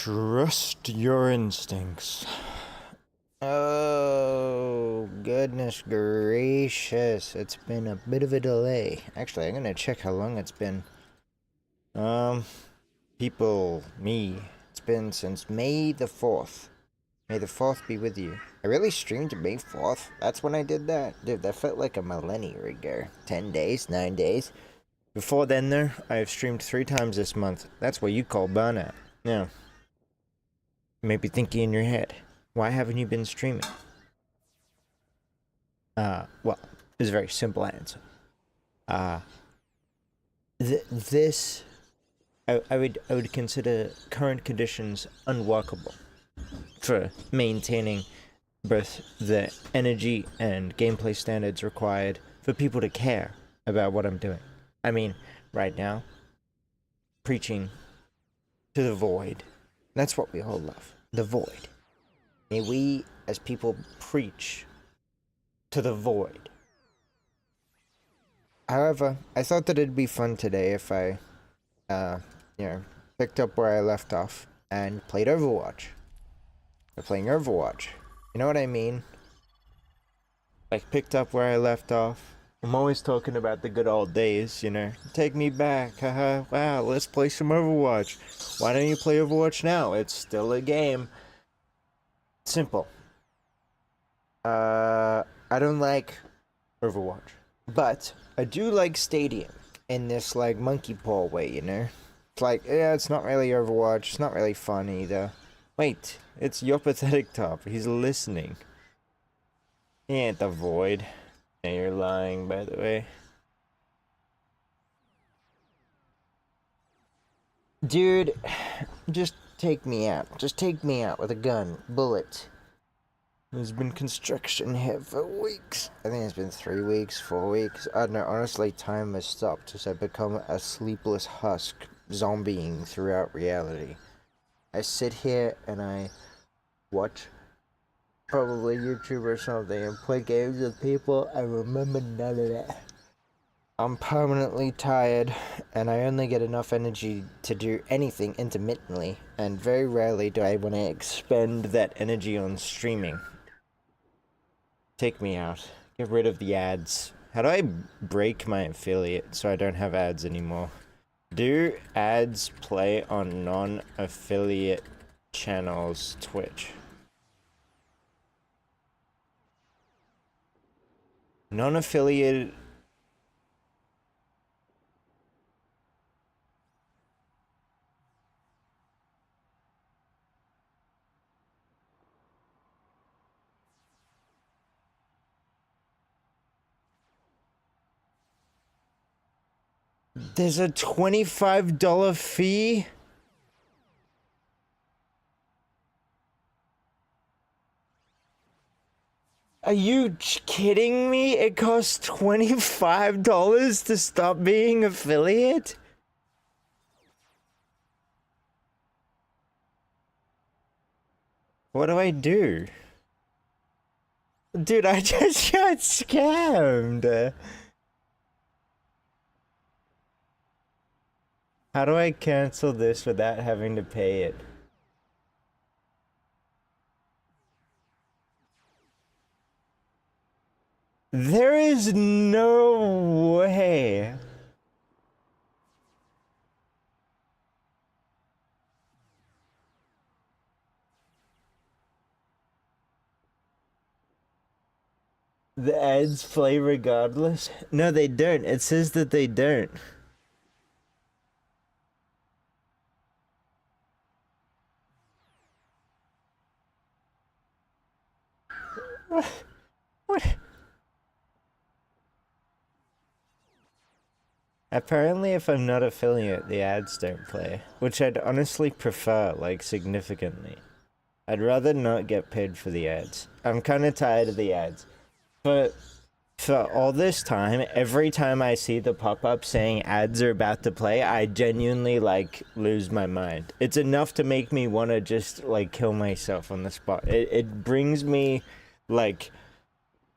Trust your instincts. Oh, goodness gracious. It's been a bit of a delay. Actually, I'm gonna check how long it's been. It's been since May the 4th. May the 4th be with you. I really streamed May 4th. That's when I did that. Dude, that felt like a millennia ago. 10 days, 9 days. Before then, though, I have streamed 3 times this month. That's what you call burnout. Now, you may be thinking in your head, why haven't you been streaming? Well, there's a very simple answer. I would consider current conditions unworkable for maintaining both the energy and gameplay standards required for people to care about what I'm doing. I mean, right now, preaching to the void. That's what we all love. The void. May we, as people, preach to the void. However, I thought that it'd be fun today if I, picked up where I left off and played Overwatch. We're playing Overwatch. You know what I mean? Like, picked up where I left off. I'm always talking about the good old days, you know. Take me back, haha. Wow, let's play some Overwatch. Why don't you play Overwatch now? It's still a game. Simple. I don't like Overwatch. But I do like Stadium in this, like, monkey paw way, you know? It's like, yeah, it's not really Overwatch. It's not really fun either. Wait, it's your pathetic top. He's listening. He ain't the void. Yeah, you're lying, by the way. Dude, just take me out. Just take me out with a gun. Bullet. There's been construction here for weeks. I think it's been 3 weeks, 4 weeks. I don't know, honestly, time has stopped as I've become a sleepless husk zombieing throughout reality. I sit here and I watch probably YouTube or something and play games with people. I remember none of that. I'm permanently tired and I only get enough energy to do anything intermittently, and very rarely do I want to expend that energy on streaming. Take me out. Get rid of the ads. How do I break my affiliate so I don't have ads anymore? Do ads play on non-affiliate channels Twitch? Non-affiliated. There's a $25 fee? Are you kidding me? It costs $25 to stop being affiliate? What do I do? Dude, I just got scammed. How do I cancel this without having to pay it? There is no way. The ads play regardless? No, they don't. It says that they don't. What? Apparently, if I'm not affiliate, the ads don't play. Which I'd honestly prefer, like, significantly. I'd rather not get paid for the ads. I'm kind of tired of the ads. But for all this time, every time I see the pop-up saying ads are about to play, I genuinely, like, lose my mind. It's enough to make me want to just, like, kill myself on the spot. It brings me, like,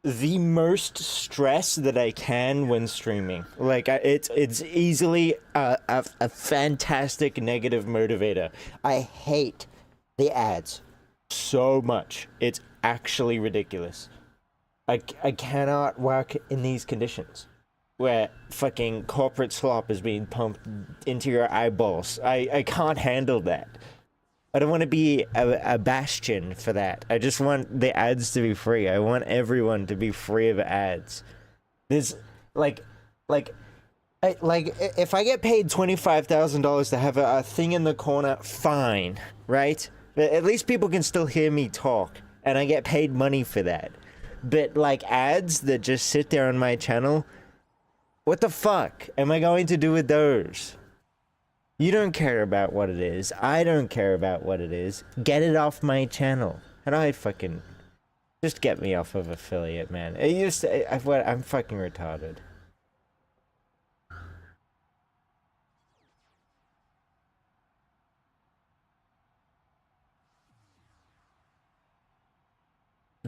the most stress that I can when streaming. Like, it's easily a fantastic negative motivator. I hate The ads. So much. It's actually ridiculous. I cannot work in these conditions where fucking corporate slop is being pumped into your eyeballs. I can't handle that. I don't want to be a bastion for that. I just want the ads to be free. I want everyone to be free of ads. There's if I get paid $25,000 to have a thing in the corner, fine, right? But at least people can still hear me talk, and I get paid money for that. But like ads that just sit there on my channel, what the fuck am I going to do with those? You don't care about what it is. I don't care about what it is. Get it off my channel. And I fucking... Just get me off of affiliate, man. I'm fucking retarded.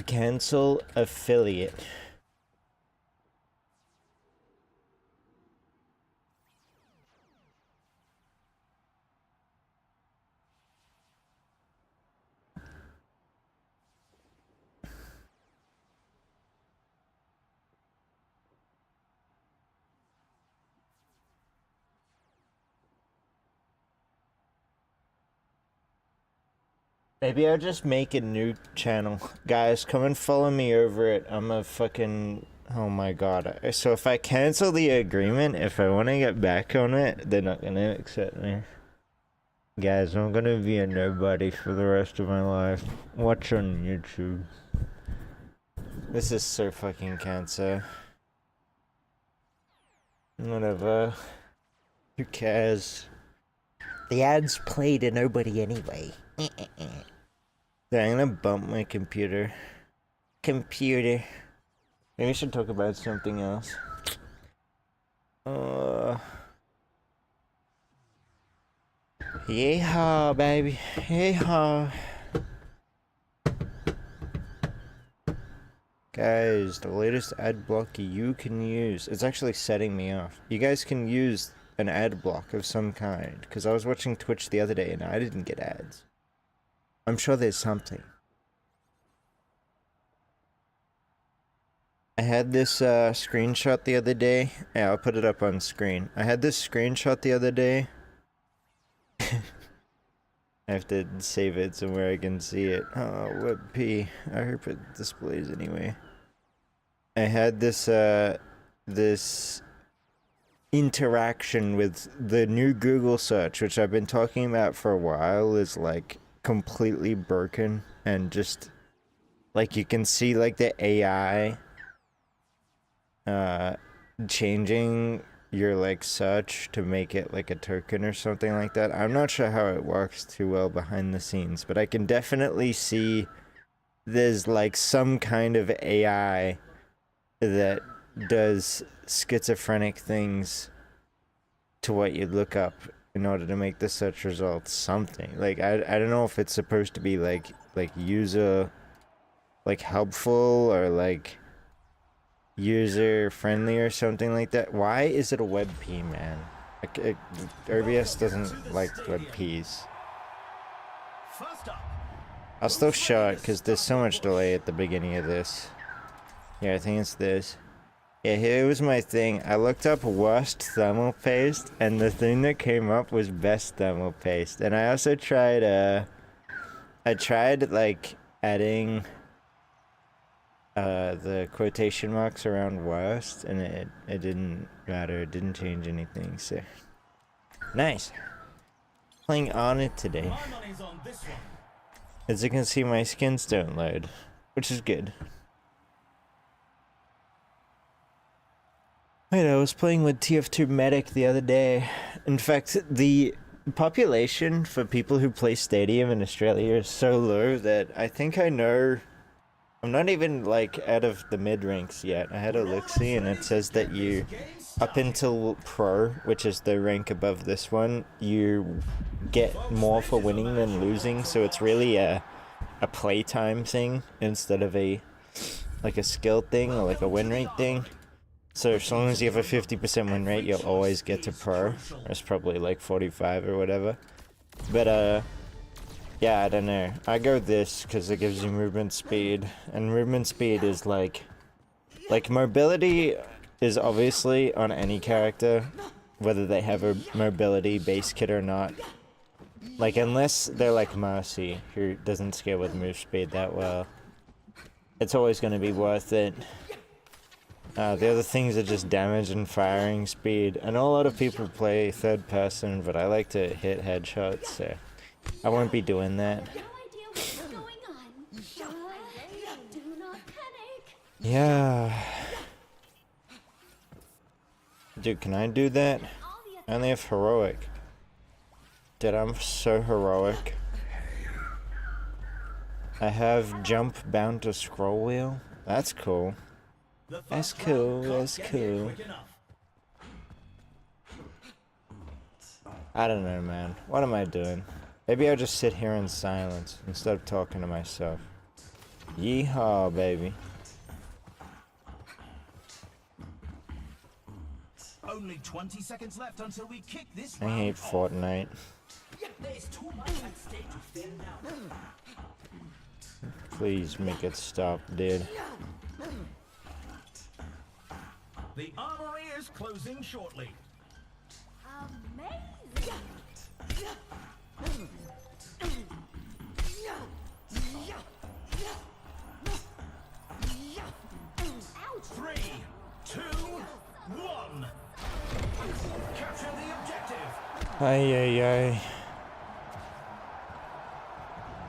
Cancel affiliate. Maybe I'll just make a new channel. Guys, come and follow me over it. I'm a fucking... Oh my god. So if I cancel the agreement, if I want to get back on it, they're not going to accept me. Guys, I'm going to be a nobody for the rest of my life. Watch on YouTube. This is so fucking cancer. Whatever. Who cares? The ads play to nobody anyway. I'm gonna bump my computer. Maybe we should talk about something else. Yeehaw, baby. Yeehaw. Guys, the latest ad block you can use. It's actually setting me off. You guys can use an ad block of some kind. Because I was watching Twitch the other day and I didn't get ads. I'm sure there's something. I had this screenshot the other day. Yeah, I'll put it up on screen. I had this screenshot the other day. I have to save it somewhere I can see it. Oh, what P? I hope it displays anyway. I had this this interaction with the new Google search, which I've been talking about for a while, is like completely broken, and just like you can see like the AI changing your like search to make it like a token or something like that. I'm not sure how it works too well behind the scenes, but I can definitely see there's like some kind of AI that does schizophrenic things to what you look up in order to make the search results something. Like I don't know if it's supposed to be like user like helpful or like user friendly or something like that. Why is it a WebP, man? Like OBS doesn't like WebPs. I'll still show it because there's so much delay at the beginning of this. Yeah, I think it's this. Yeah, here was my thing. I looked up worst thermal paste, and the thing that came up was best thermal paste. And I also tried, I tried, like, adding, the quotation marks around worst, and it didn't matter. It didn't change anything, so. Nice. Playing on it today. As you can see, my skins don't load, which is good. Wait, I was playing with TF2 Medic the other day. In fact, the population for people who play Stadium in Australia is so low that I think I know... I'm not even, like, out of the mid-ranks yet. I had a look-see, and it says that you... Up until Pro, which is the rank above this one, you get more for winning than losing, so it's really a playtime thing instead of a skill thing or like a win rate thing. So as long as you have a 50% win rate, you'll always get to Pro. It's probably like 45 or whatever. But Yeah, I don't know. I go this because it gives you movement speed, and movement speed is like mobility is obviously on any character, whether they have a mobility base kit or not. Like, unless they're like Mercy, who doesn't scale with move speed that well, it's always going to be worth it. The other things are just damage and firing speed. I know a lot of people play third person, but I like to hit headshots, so I won't be doing that. Yeah. Dude, can I do that? I only have heroic. Dude, I'm so heroic. I have jump bound to scroll wheel. That's cool. That's cool, that's cool. I don't know, man. What am I doing? Maybe I'll just sit here in silence instead of talking to myself. Yeehaw, baby. Only 20 seconds left until we kick this I hate Fortnite. There's too much at stake to fail now. Please make it stop, dude. The armory is closing shortly. Amazing! Ouch! 3, 2, 1. Capture the objective. Ay, ay, ay.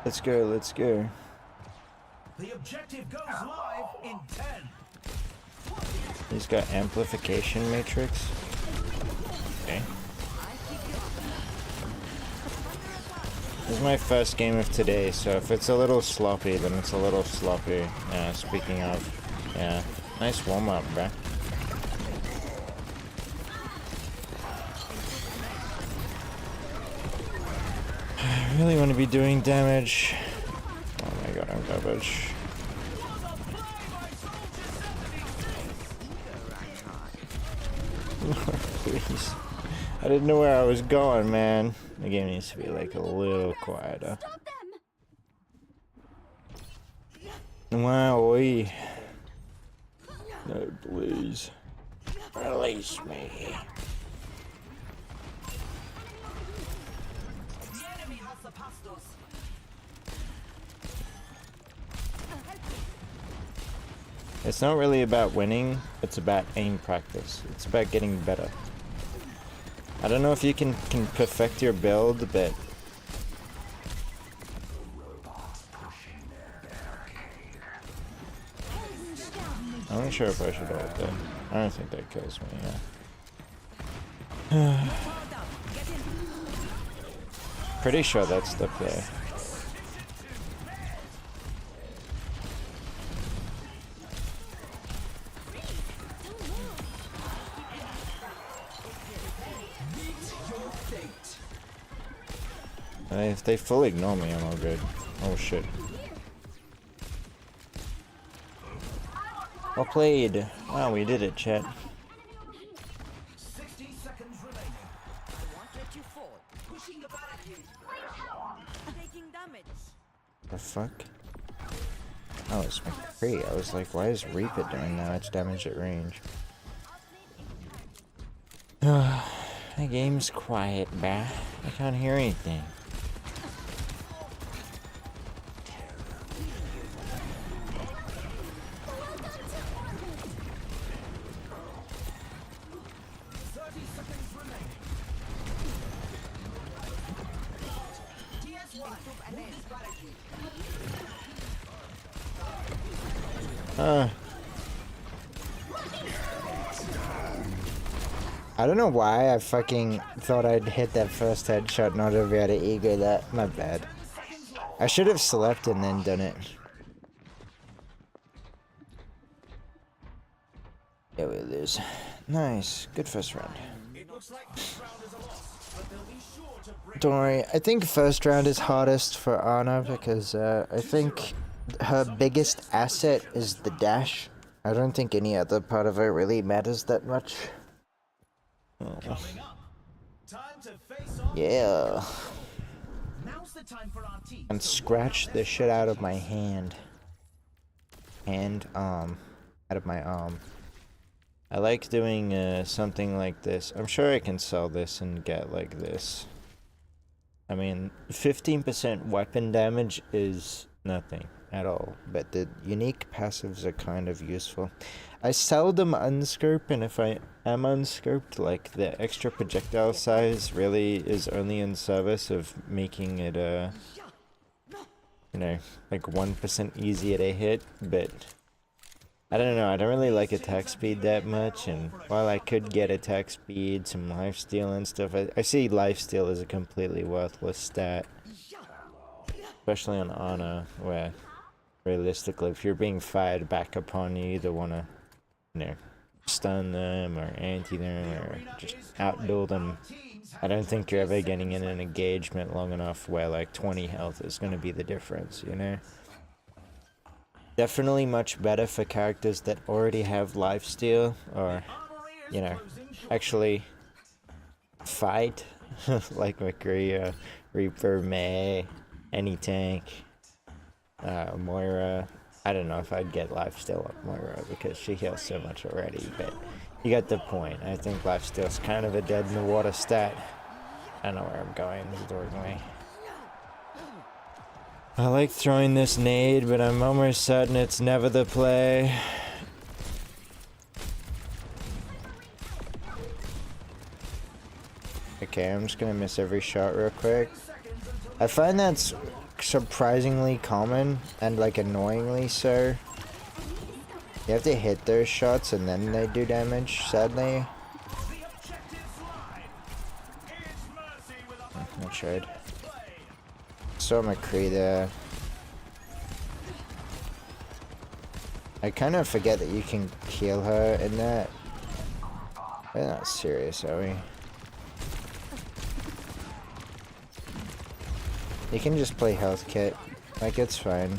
Let's go, let's go. The objective goes live in 10. He's got amplification matrix. Okay. This is my first game of today, so if it's a little sloppy, then it's a little sloppy. Yeah, speaking of. Yeah. Nice warm-up, bruh. I really want to be doing damage. Oh my god, I'm garbage. Please. I didn't know where I was going, man. The game needs to be like a little quieter. Wowee. No, please. Release me. It's not really about winning, it's about aim practice. It's about getting better. I don't know if you can perfect your build, but I'm not sure if I should ult that. I don't think that kills me, yeah. Pretty sure that's the play. If they fully ignore me, I'm all good. Oh shit. Well played. Wow, we did it, chat. 60 seconds remaining. I won't let you fall. Pushing the barricade. Taking damage. The fuck? Oh, it's McCree. I was like, why is Reaper doing that much damage at range? The game's quiet, bah. I can't hear anything. I don't know why I fucking thought I'd hit that first headshot, not to be able to ego that. My bad. I should have slept and then done it. Yeah, we lose. Nice. Good first round. Don't worry. I think first round is hardest for Anna because I think her biggest asset is the dash. I don't think any other part of it really matters that much. Oh. Coming up. Time to face off. Yeah. Now's the time for our and scratch the shit out of my hand. Out of my arm. I like doing something like this. I'm sure I can sell this and get like this. I mean, 15% weapon damage is nothing at all, but the unique passives are kind of useful. I seldom unscope, and if I am unscoped, like, the extra projectile size really is only in service of making it, you know, like 1% easier to hit, but I don't know, I don't really like attack speed that much, and while I could get attack speed, some lifesteal and stuff, I see lifesteal as a completely worthless stat. Especially on Ana, where realistically, if you're being fired back upon, you either want to, you know, stun them or anti them or just outduel them. I don't think you're ever getting in an engagement long enough where like 20 health is going to be the difference, you know? Definitely much better for characters that already have lifesteal or, you know, actually fight, like McCree, Reaper, May, any tank, Moira. I don't know if I'd get lifesteal up Moira because she heals so much already, but you get the point. I think lifesteal's kind of a dead in the water stat. I don't know where I'm going, this is the wrong way. I like throwing this nade, but I'm almost certain it's never the play. Okay, I'm just gonna miss every shot real quick. I find that's surprisingly common and like annoyingly so. You have to hit those shots and then they do damage, sadly. I tried. Saw McCree there. I kind of forget that you can heal her in that. We're not serious, are we? You can just play health kit. Like, it's fine.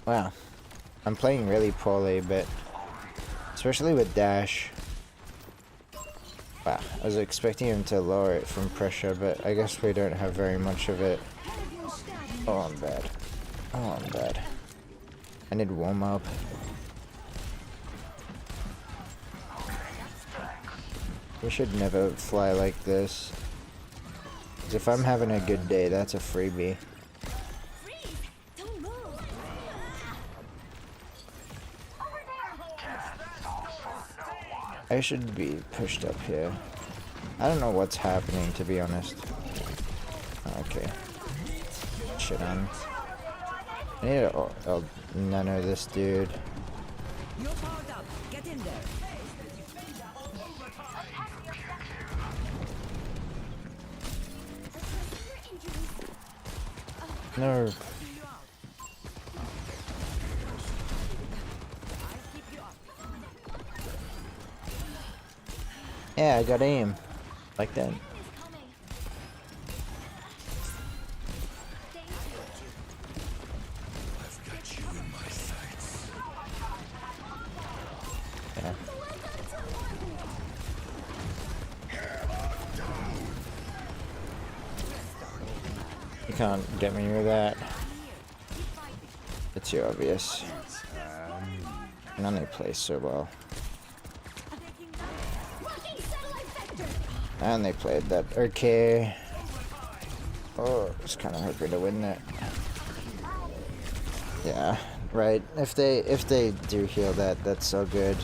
Wow. I'm playing really poorly, but especially with dash. Wow, I was expecting him to lower it from pressure, but I guess we don't have very much of it. Oh, I'm bad. Oh, I'm bad. I need warm up. We should never fly like this. 'Cause if I'm having a good day, that's a freebie. I should be pushed up here. I don't know what's happening, to be honest. Okay. Shit on. I need to nano this dude. You're powered up. Get in there. No. Yeah, I got aim. Like that. Yeah. You can't get me with that. It's too obvious. None they play so well. And they played that. Okay. Oh, I was kind of hoping to win that. Yeah, right. If they do heal that, that's so good.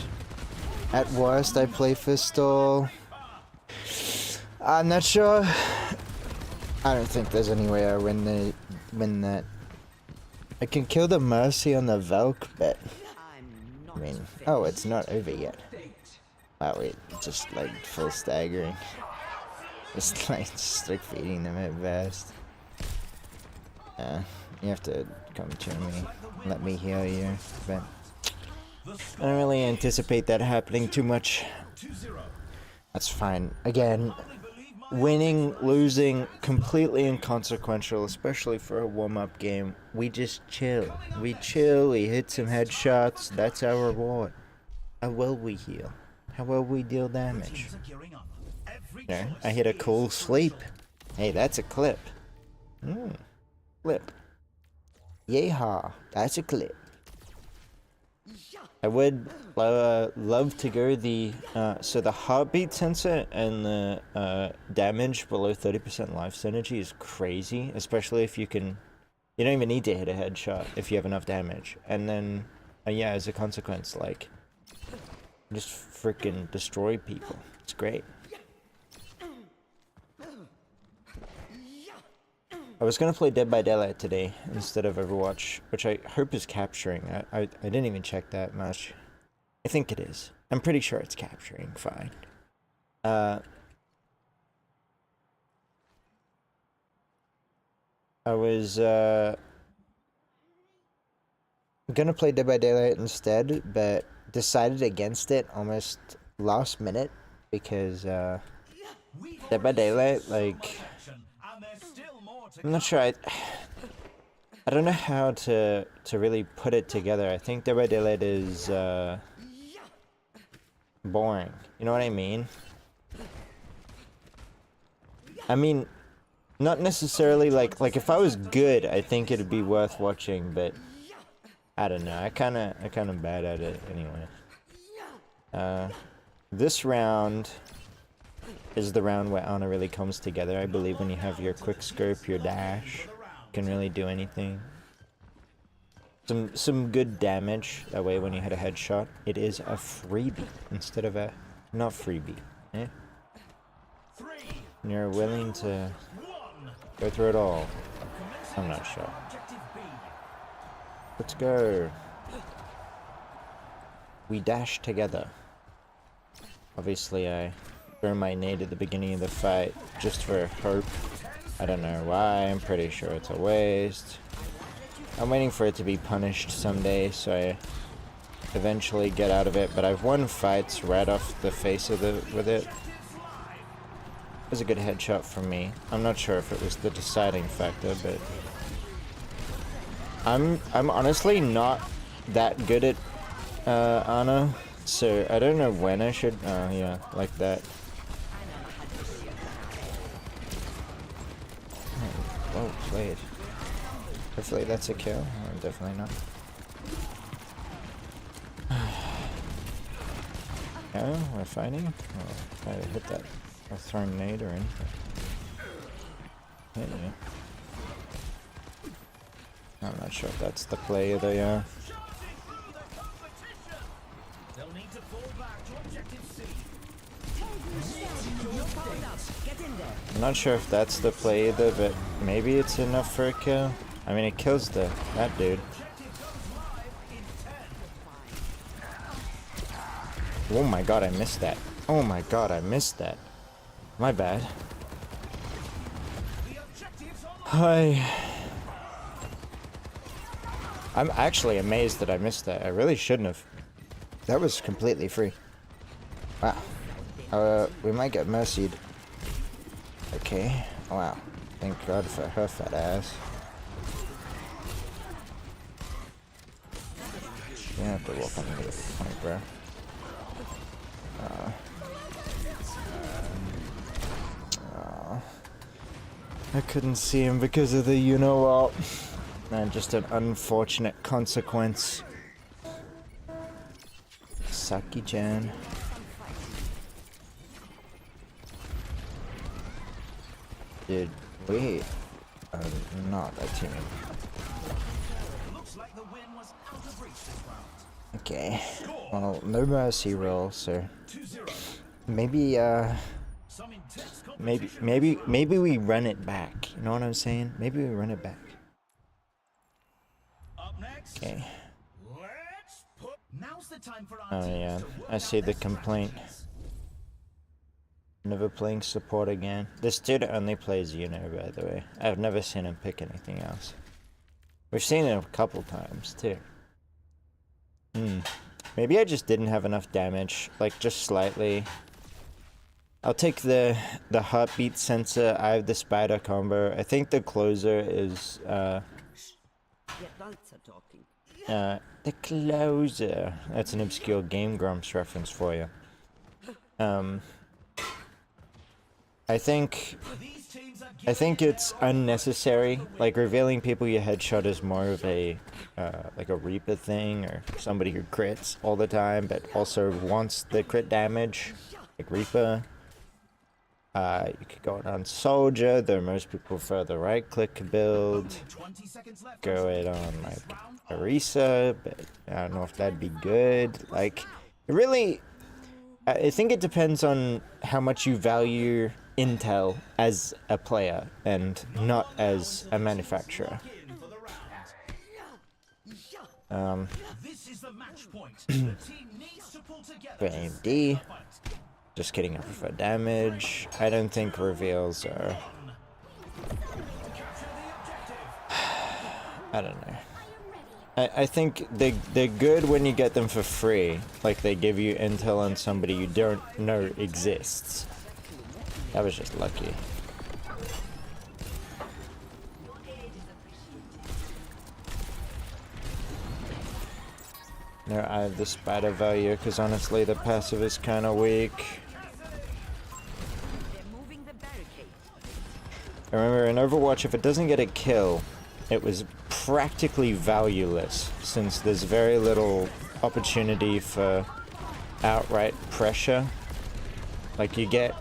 At worst, I play Fistol. I'm not sure. I don't think there's any way I win that. I can kill the Mercy on the Valk, but I mean, oh, it's not over yet. Wow, wait, just like full staggering. Just like feeding them at best. Yeah, you have to come to me. Let me heal you. But I don't really anticipate that happening too much. That's fine. Again, winning, losing, completely inconsequential, especially for a warm-up game. We just chill. We chill, we hit some headshots, that's our reward. How well we heal. How well we deal damage. There, I hit a cool sleep. Hey, that's a clip. Clip. Yeehaw, that's a clip. I would love to go the, so the heartbeat sensor and the damage below 30% life synergy is crazy, especially if you can, you don't even need to hit a headshot if you have enough damage. And then, yeah, as a consequence, like, just freaking destroy people. It's great. I was gonna play Dead by Daylight today instead of Overwatch, which I hope is capturing. I didn't even check that much. I think it is. I'm pretty sure it's capturing fine. I was gonna play Dead by Daylight instead, but decided against it almost last minute because Dead by Daylight, like, I'm not sure. I don't know how to really put it together. I think Dead by Daylight is boring. You know what I mean? I mean, not necessarily like if I was good, I think it'd be worth watching. But I don't know. I kind of bad at it anyway. This round is the round where Ana really comes together. I believe when you have your quick scope, your dash, you can really do anything. Some good damage. That way when you hit a headshot, it is a freebie instead of a not freebie. Eh? And you're willing to go through it all. I'm not sure. Let's go. We dash together. Obviously I throw my nade at the beginning of the fight just for hope. I don't know why, I'm pretty sure it's a waste. I'm waiting for it to be punished someday so I eventually get out of it, but I've won fights right off the face of with it. It was a good headshot from me. I'm not sure if it was the deciding factor, but I'm honestly not that good at Ana, so I don't know when I should, yeah, like that. Oh, played. Hopefully that's a kill. Oh, definitely not. Oh, we're fighting? Oh, I hit that. Or throwing nade or anything. Yeah. I'm not sure if that's the play of the, I'm not sure if that's the play either, but maybe it's enough for a kill. I mean, it kills that dude. Oh my god, I missed that. Oh my god, I missed that. My bad. I'm actually amazed that I missed that. I really shouldn't have. That was completely free. Wow. We might get mercied. Okay. Wow. Thank God for her fat ass. You have to walk on the point, bro. I couldn't see him because of the you-know-what. Man, just an unfortunate consequence. Saki-chan. Dude, we are not a team. Okay. Well, no mercy roll, so maybe maybe we run it back. You know what I'm saying? Maybe we run it back. Okay. Oh yeah, I see the complaint. Never playing support again. This dude only plays Uno, by the way. I've never seen him pick anything else. We've seen it a couple times, too. Maybe I just didn't have enough damage, like, just slightly. I'll take the heartbeat sensor. I have the spider combo. I think the closer is The adults are talking. the closer. That's an obscure Game Grumps reference for you. I think it's unnecessary. Like, revealing people your headshot is more of a like a Reaper thing, or somebody who crits all the time but also wants the crit damage, like Reaper. You could go it on Soldier, though most people prefer the right click build. Go it on like Orisa, but I don't know if that'd be good. Like, it really, I think it depends on how much you value intel as a player and not as a manufacturer. AMD. Just kidding, I prefer damage. I don't think reveals are... I don't know. I think they're good when you get them for free. Like, they give you intel on somebody you don't know exists. That was just lucky. No, I have the spider value because honestly the passive is kind of weak. I remember in Overwatch, if it doesn't get a kill, it was practically valueless, since there's very little opportunity for outright pressure. Like, you get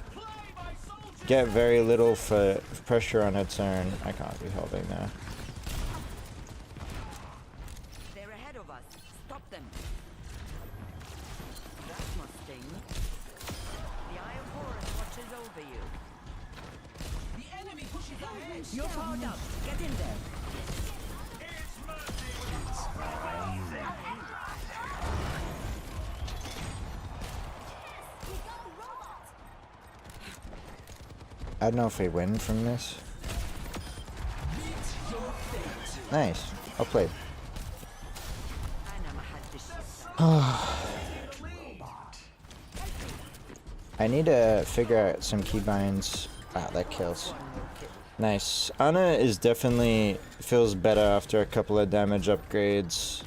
very little for pressure on its own. I can't be holding there. They're ahead of us. Stop them. That must sting. The Eye of Horus watches over you. The enemy pushes ahead. You're powered up. Get in there. I don't know if we win from this. Nice. I'll play. I need to figure out some keybinds. Ah, that kills. Nice. Ana is definitely feels better after a couple of damage upgrades.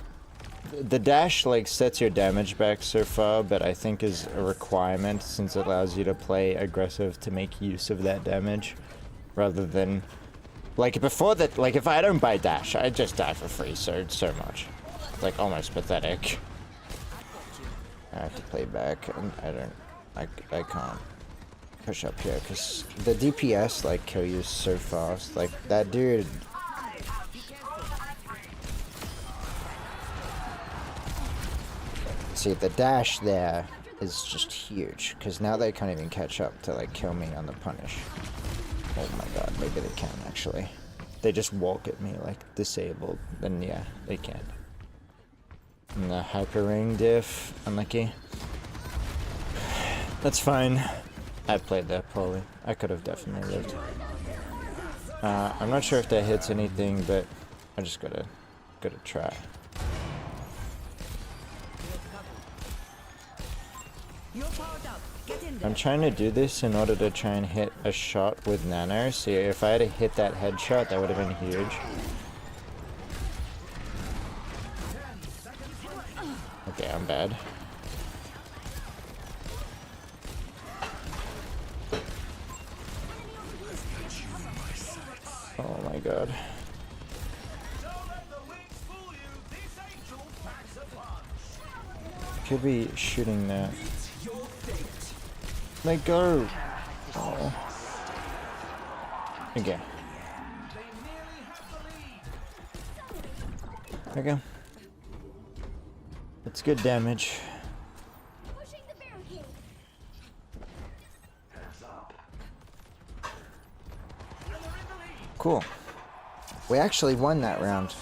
The dash, like, sets your damage back so far, but I think is a requirement since it allows you to play aggressive to make use of that damage. Rather than... like, before that, like, if I don't buy dash, I just die for free so much. Like, almost pathetic. I have to play back, and I can't push up here, because the DPS, like, kill you so fast. Like, that dude... See, the dash there is just huge, because now they can't even catch up to, like, kill me on the punish. Oh my god, maybe they can, actually. They just walk at me, like, disabled, then yeah, they can. And the hyper ring diff, unlucky. That's fine. I played that poorly. I could have definitely lived. I'm not sure if that hits anything, but I just gotta try. I'm trying to do this in order to try and hit a shot with nano. So if I had to hit that headshot, that would have been huge. Okay, I'm bad. Oh my god. Could be shooting that. Let go! Oh. Okay. There we go. It's good damage. Cool. We actually won that round.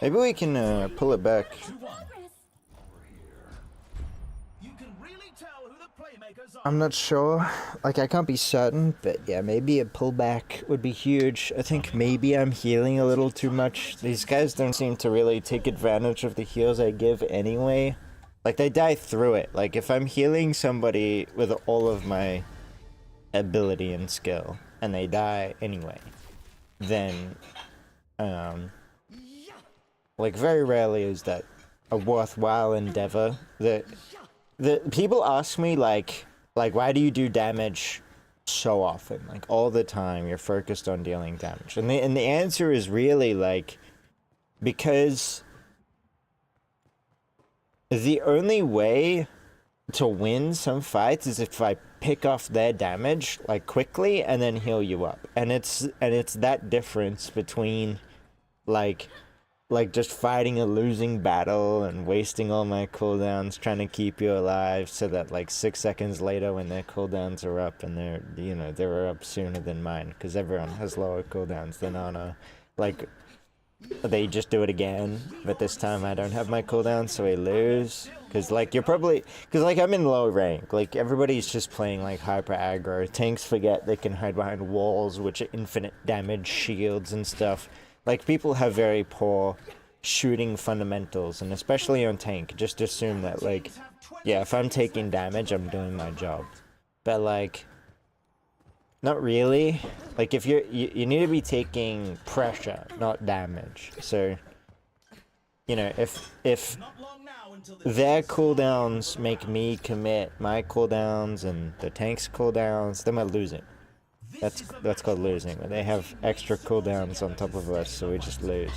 Maybe we can pull it back. I'm not sure. Like, I can't be certain, but yeah, maybe a pullback would be huge. I think maybe I'm healing a little too much. These guys don't seem to really take advantage of the heals I give anyway. Like, they die through it. Like, if I'm healing somebody with all of my ability and skill, and they die anyway, then, like, very rarely is that a worthwhile endeavor. The people ask me, like, why do you do damage so often? Like, all the time, you're focused on dealing damage. And the answer is really, like, because the only way to win some fights is if I pick off their damage, like, quickly and then heal you up. And it's that difference between, like just fighting a losing battle and wasting all my cooldowns trying to keep you alive so that, like, 6 seconds later when their cooldowns are up, and they're up sooner than mine, because everyone has lower cooldowns than Ana. Like, they just do it again, but this time I don't have my cooldown, so we lose. Because, like, I'm in low rank. Like, everybody's just playing, like, hyper aggro. Tanks forget they can hide behind walls, which are infinite damage shields and stuff. Like, people have very poor shooting fundamentals, and especially on tank, just assume that, like, yeah, if I'm taking damage, I'm doing my job. But, like, not really. Like, if you need to be taking pressure, not damage. So, you know, if their cooldowns make me commit my cooldowns and the tank's cooldowns, then we're losing. That's called losing. They have extra cooldowns on top of us, so we just lose.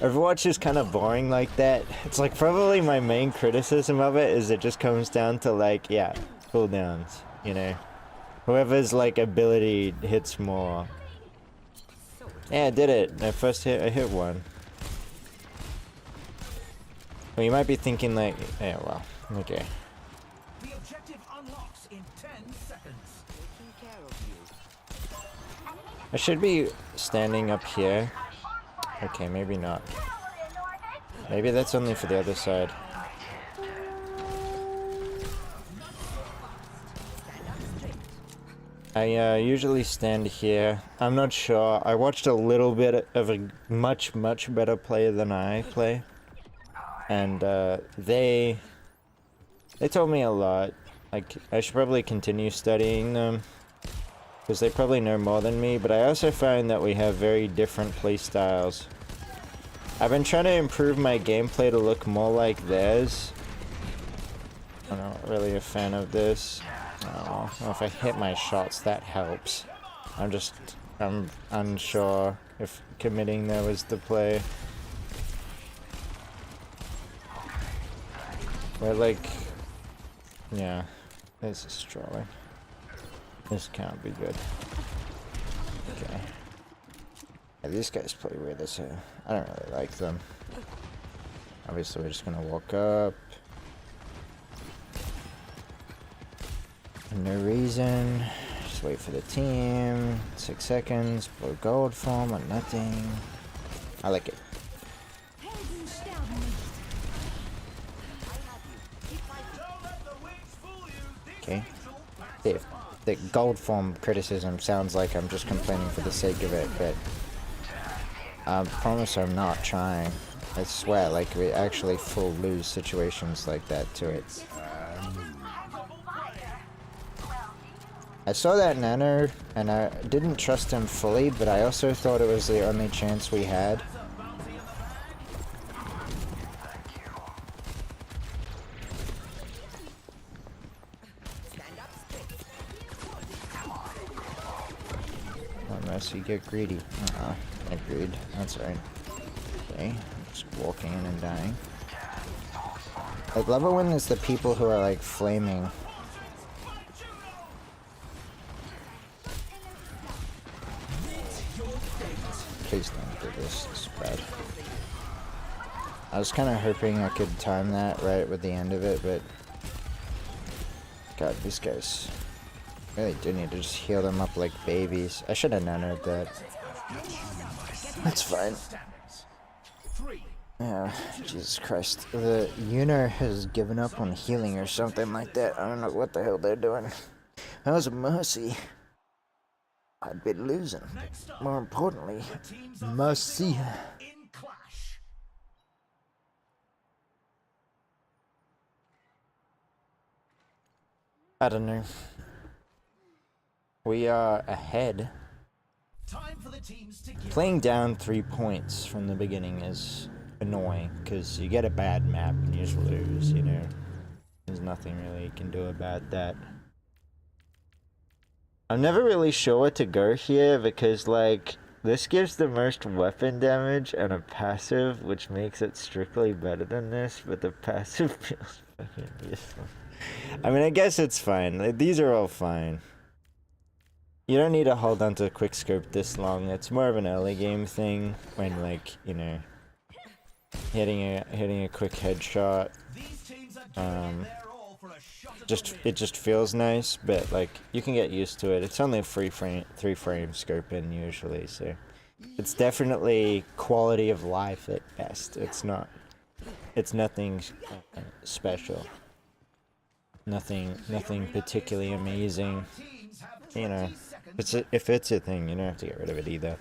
Overwatch is kind of boring like that. It's like probably my main criticism of it is it just comes down to, like, yeah, cooldowns, you know. Whoever's, like, ability hits more. Yeah, I did it. My first hit, I hit one. Well, you might be thinking, like, yeah, well, okay. The objective unlocks in 10 seconds. Taking care of you. I should be standing up here. Okay, maybe not. Maybe that's only for the other side. I usually stand here. I'm not sure. I watched a little bit of a much better player than I play. And they told me a lot. Like, I should probably continue studying them, because they probably know more than me, but I also find that we have very different play styles. I've been trying to improve my gameplay to look more like theirs. I'm not really a fan of this. I don't know if I hit my shots, that helps. I'm unsure if committing there was the play. We're like, yeah, this is trolling. This can't be good. Okay. Yeah, these guys play weird as hell. I don't really like them. Obviously, we're just gonna walk up. No reason. Just wait for the team. 6 seconds. Blow gold form or nothing. I like it. Okay. The gold form criticism sounds like I'm just complaining for the sake of it, but I promise I'm not trying. I swear, like, we actually full lose situations like that to it. I saw that nano, and I didn't trust him fully, but I also thought it was the only chance we had. Unless you get greedy. Agreed. That's right. Okay, just walking in and dying. I love it when it's the people who are, like, flaming. Please don't do this. This is bad. I was kind of hoping I could time that right with the end of it, but God, these guys really do need to just heal them up like babies. I should have known that. That's fine. Yeah, Jesus Christ. The Uno has given up on healing or something like that. I don't know what the hell they're doing. That was a mercy. I'd been losing. More importantly, mercy. I don't know. We are ahead. Time for the teams to give. Playing down 3 points from the beginning is annoying, because you get a bad map and you just lose, you know? There's nothing really you can do about that. I'm never really sure what to go here, because, like, this gives the most weapon damage and a passive, which makes it strictly better than this, but the passive feels fucking useless. I mean, I guess it's fine. Like, these are all fine. You don't need to hold on to quick scope this long. It's more of an early game thing when, like, you know, hitting a quick headshot. It just feels nice, but like you can get used to it. It's only a three frame scoping usually, so it's definitely quality of life at best. It's nothing special. Nothing particularly amazing. You know, if it's a thing, you don't have to get rid of it either.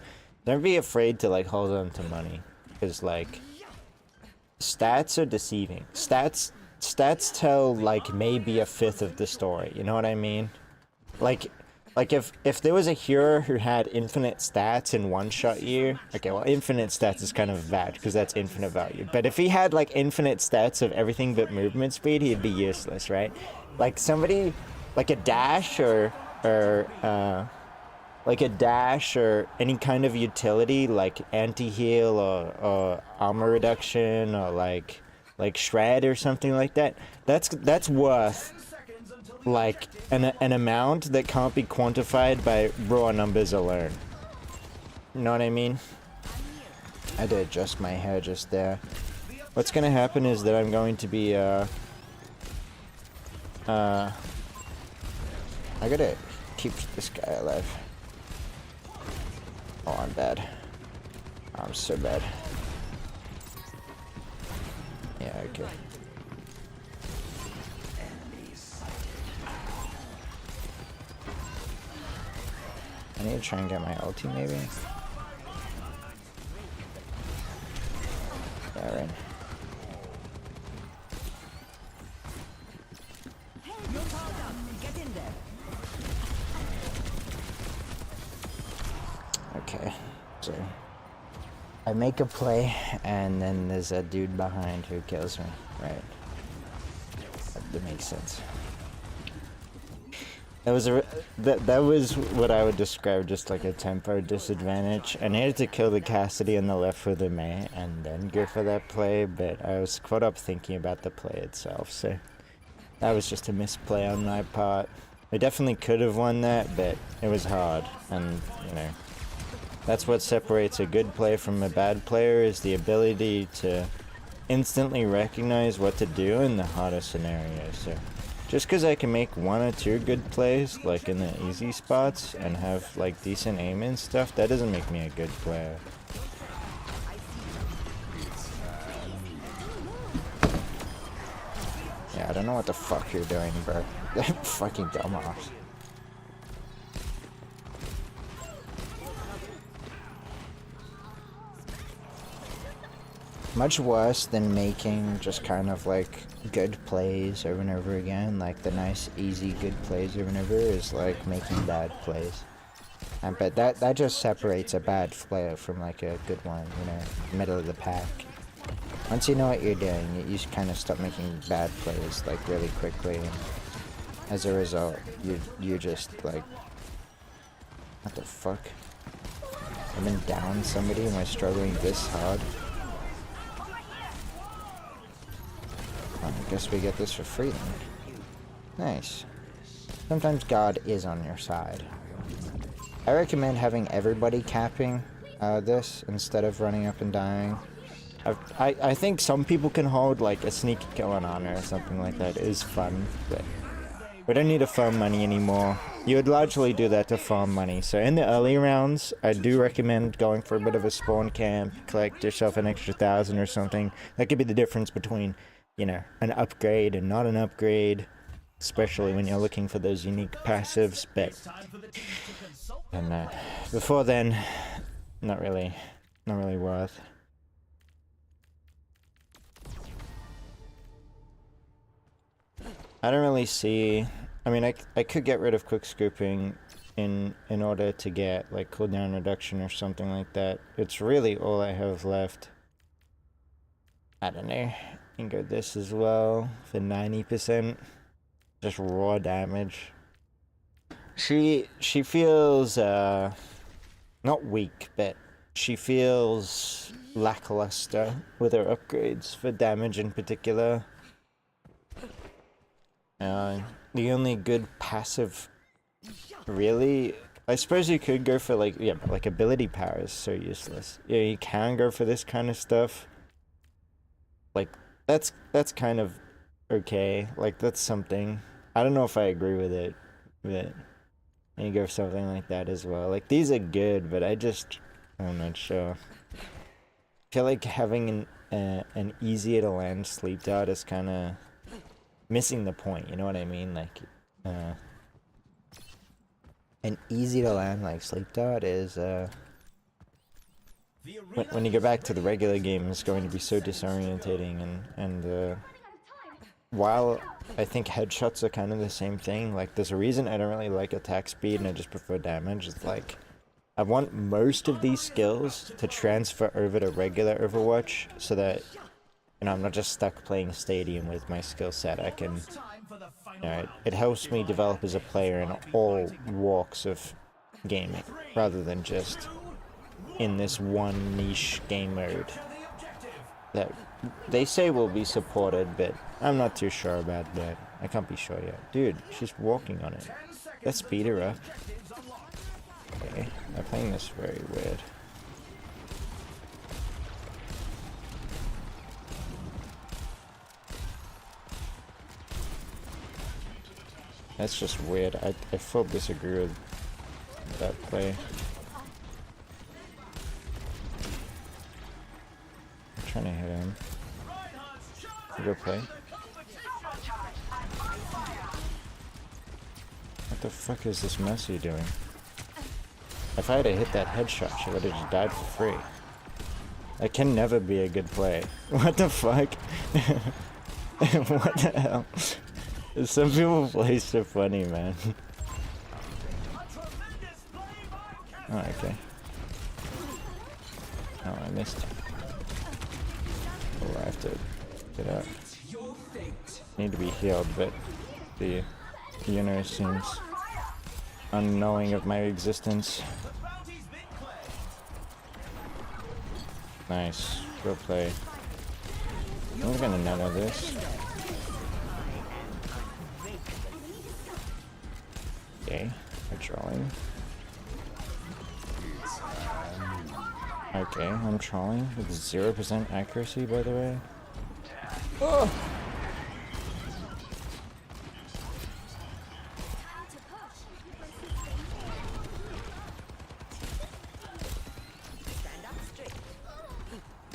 Don't be afraid to like hold on to money, because like stats are deceiving. Stats tell like maybe a fifth of the story. You know what I mean? Like if there was a hero who had infinite stats in one-shot you, okay, well, infinite stats is kind of bad because that's infinite value. But if he had like infinite stats of everything but movement speed, he'd be useless, right? Like somebody, like a dash or any kind of utility like anti-heal or armor reduction or like shred or something like that. That's worth like an amount that can't be quantified by raw numbers alone. You know what I mean? I had to adjust my hair just there. What's gonna happen is that I'm going to be I gotta keep this guy alive. Oh, I'm bad. I'm so bad. Yeah, okay. I need to try and get my ulti maybe. Yeah, right. Okay, so I make a play, and then there's a dude behind who kills me, right? That makes sense. That was what I would describe just like a tempo disadvantage. I needed to kill the Cassidy on the left with the Mei and then go for that play, but I was caught up thinking about the play itself, so that was just a misplay on my part. I definitely could have won that, but it was hard, and you know, that's what separates a good player from a bad player, is the ability to instantly recognize what to do in the hardest scenarios. So just because I can make 1 or 2 good plays, like in the easy spots, and have like decent aim and stuff, that doesn't make me a good player. Yeah, I don't know what the fuck you're doing, bro. Fucking dumbass. Much worse than making just kind of like good plays over and over again, like the nice easy good plays over and over, is like making bad plays. But that just separates a bad player from like a good one, you know, middle of the pack. Once you know what you're doing, you kind of stop making bad plays like really quickly, and as a result you're just like, what the fuck? I've been down somebody and we're struggling this hard. I guess we get this for free then. Nice. Sometimes God is on your side. I recommend having everybody capping this instead of running up and dying. I think some people can hold like a sneaky kill on honor or something like that. It is fun, but we don't need to farm money anymore. You would largely do that to farm money. So in the early rounds, I do recommend going for a bit of a spawn camp, collect yourself an extra 1,000 or something. That could be the difference between, you know, an upgrade and not an upgrade, especially when you're looking for those unique passives. But and before then, not really worth. I don't really see I mean, I could get rid of quick scooping in order to get like cooldown reduction or something like that. It's really all I have left. I don't know. You can go this as well for 90%. Just raw damage. She feels not weak, but she feels lackluster with her upgrades for damage in particular. The only good passive, really, I suppose you could go for like, yeah, but like ability power is so useless. Yeah, you can go for this kind of stuff. Like, that's kind of okay. Like, that's something. I don't know if I agree with it, but you go for something like that as well. Like, these are good, but I'm not sure. I feel like having an easier to land sleep dart is kind of missing the point, you know what I mean? Like, an easy to land like sleep dart is, when you go back to the regular game, it's going to be so disorientating, and while I think headshots are kind of the same thing, like, there's a reason I don't really like attack speed and I just prefer damage. It's like, I want most of these skills to transfer over to regular Overwatch so that, you know, I'm not just stuck playing Stadium with my skill set. I can, you know, it helps me develop as a player in all walks of gaming, rather than just in this one niche game mode that they say will be supported, but I'm not too sure about that. I can't be sure yet. Dude, she's walking on it. Let's speed her up. Okay, I'm playing this very weird. That's just weird. I full disagree with that play. I'm trying to hit him. Good play. What the fuck is this Messi doing? If I had hit that headshot, she would have just died for free. That can never be a good play. What the fuck? What the hell? Some people play so funny, man. Oh, okay. Oh, I missed. Oh, I have to get up. Need to be healed, but the unit seems unknowing of my existence. Nice. Go play. I'm gonna nano this. Okay, we're trolling. Okay, I'm trolling with 0% accuracy, by the way. Oh!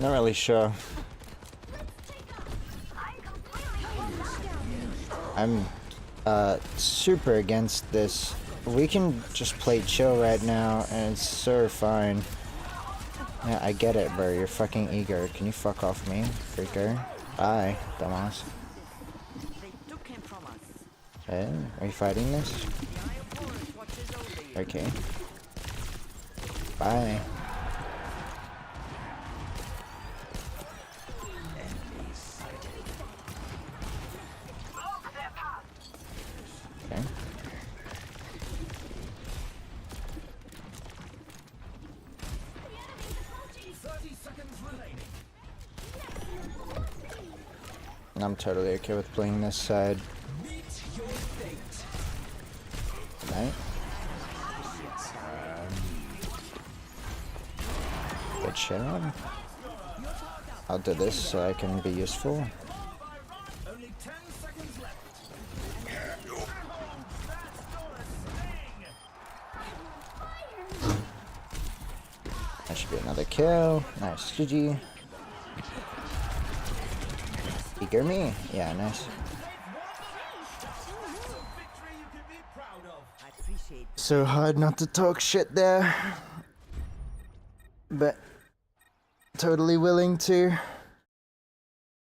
Not really sure. I'm super against this. We can just play chill right now and it's so fine. Yeah, I get it, bro. You're fucking eager. Can you fuck off me, freaker? Bye, dumbass. Hey, are you fighting this? Okay. Bye. Okay. I'm totally okay with playing this side. Right? Good job. I'll do this so I can be useful. That should be another kill. Nice, GG. Eager me? Yeah, nice. So hard not to talk shit there. But totally willing to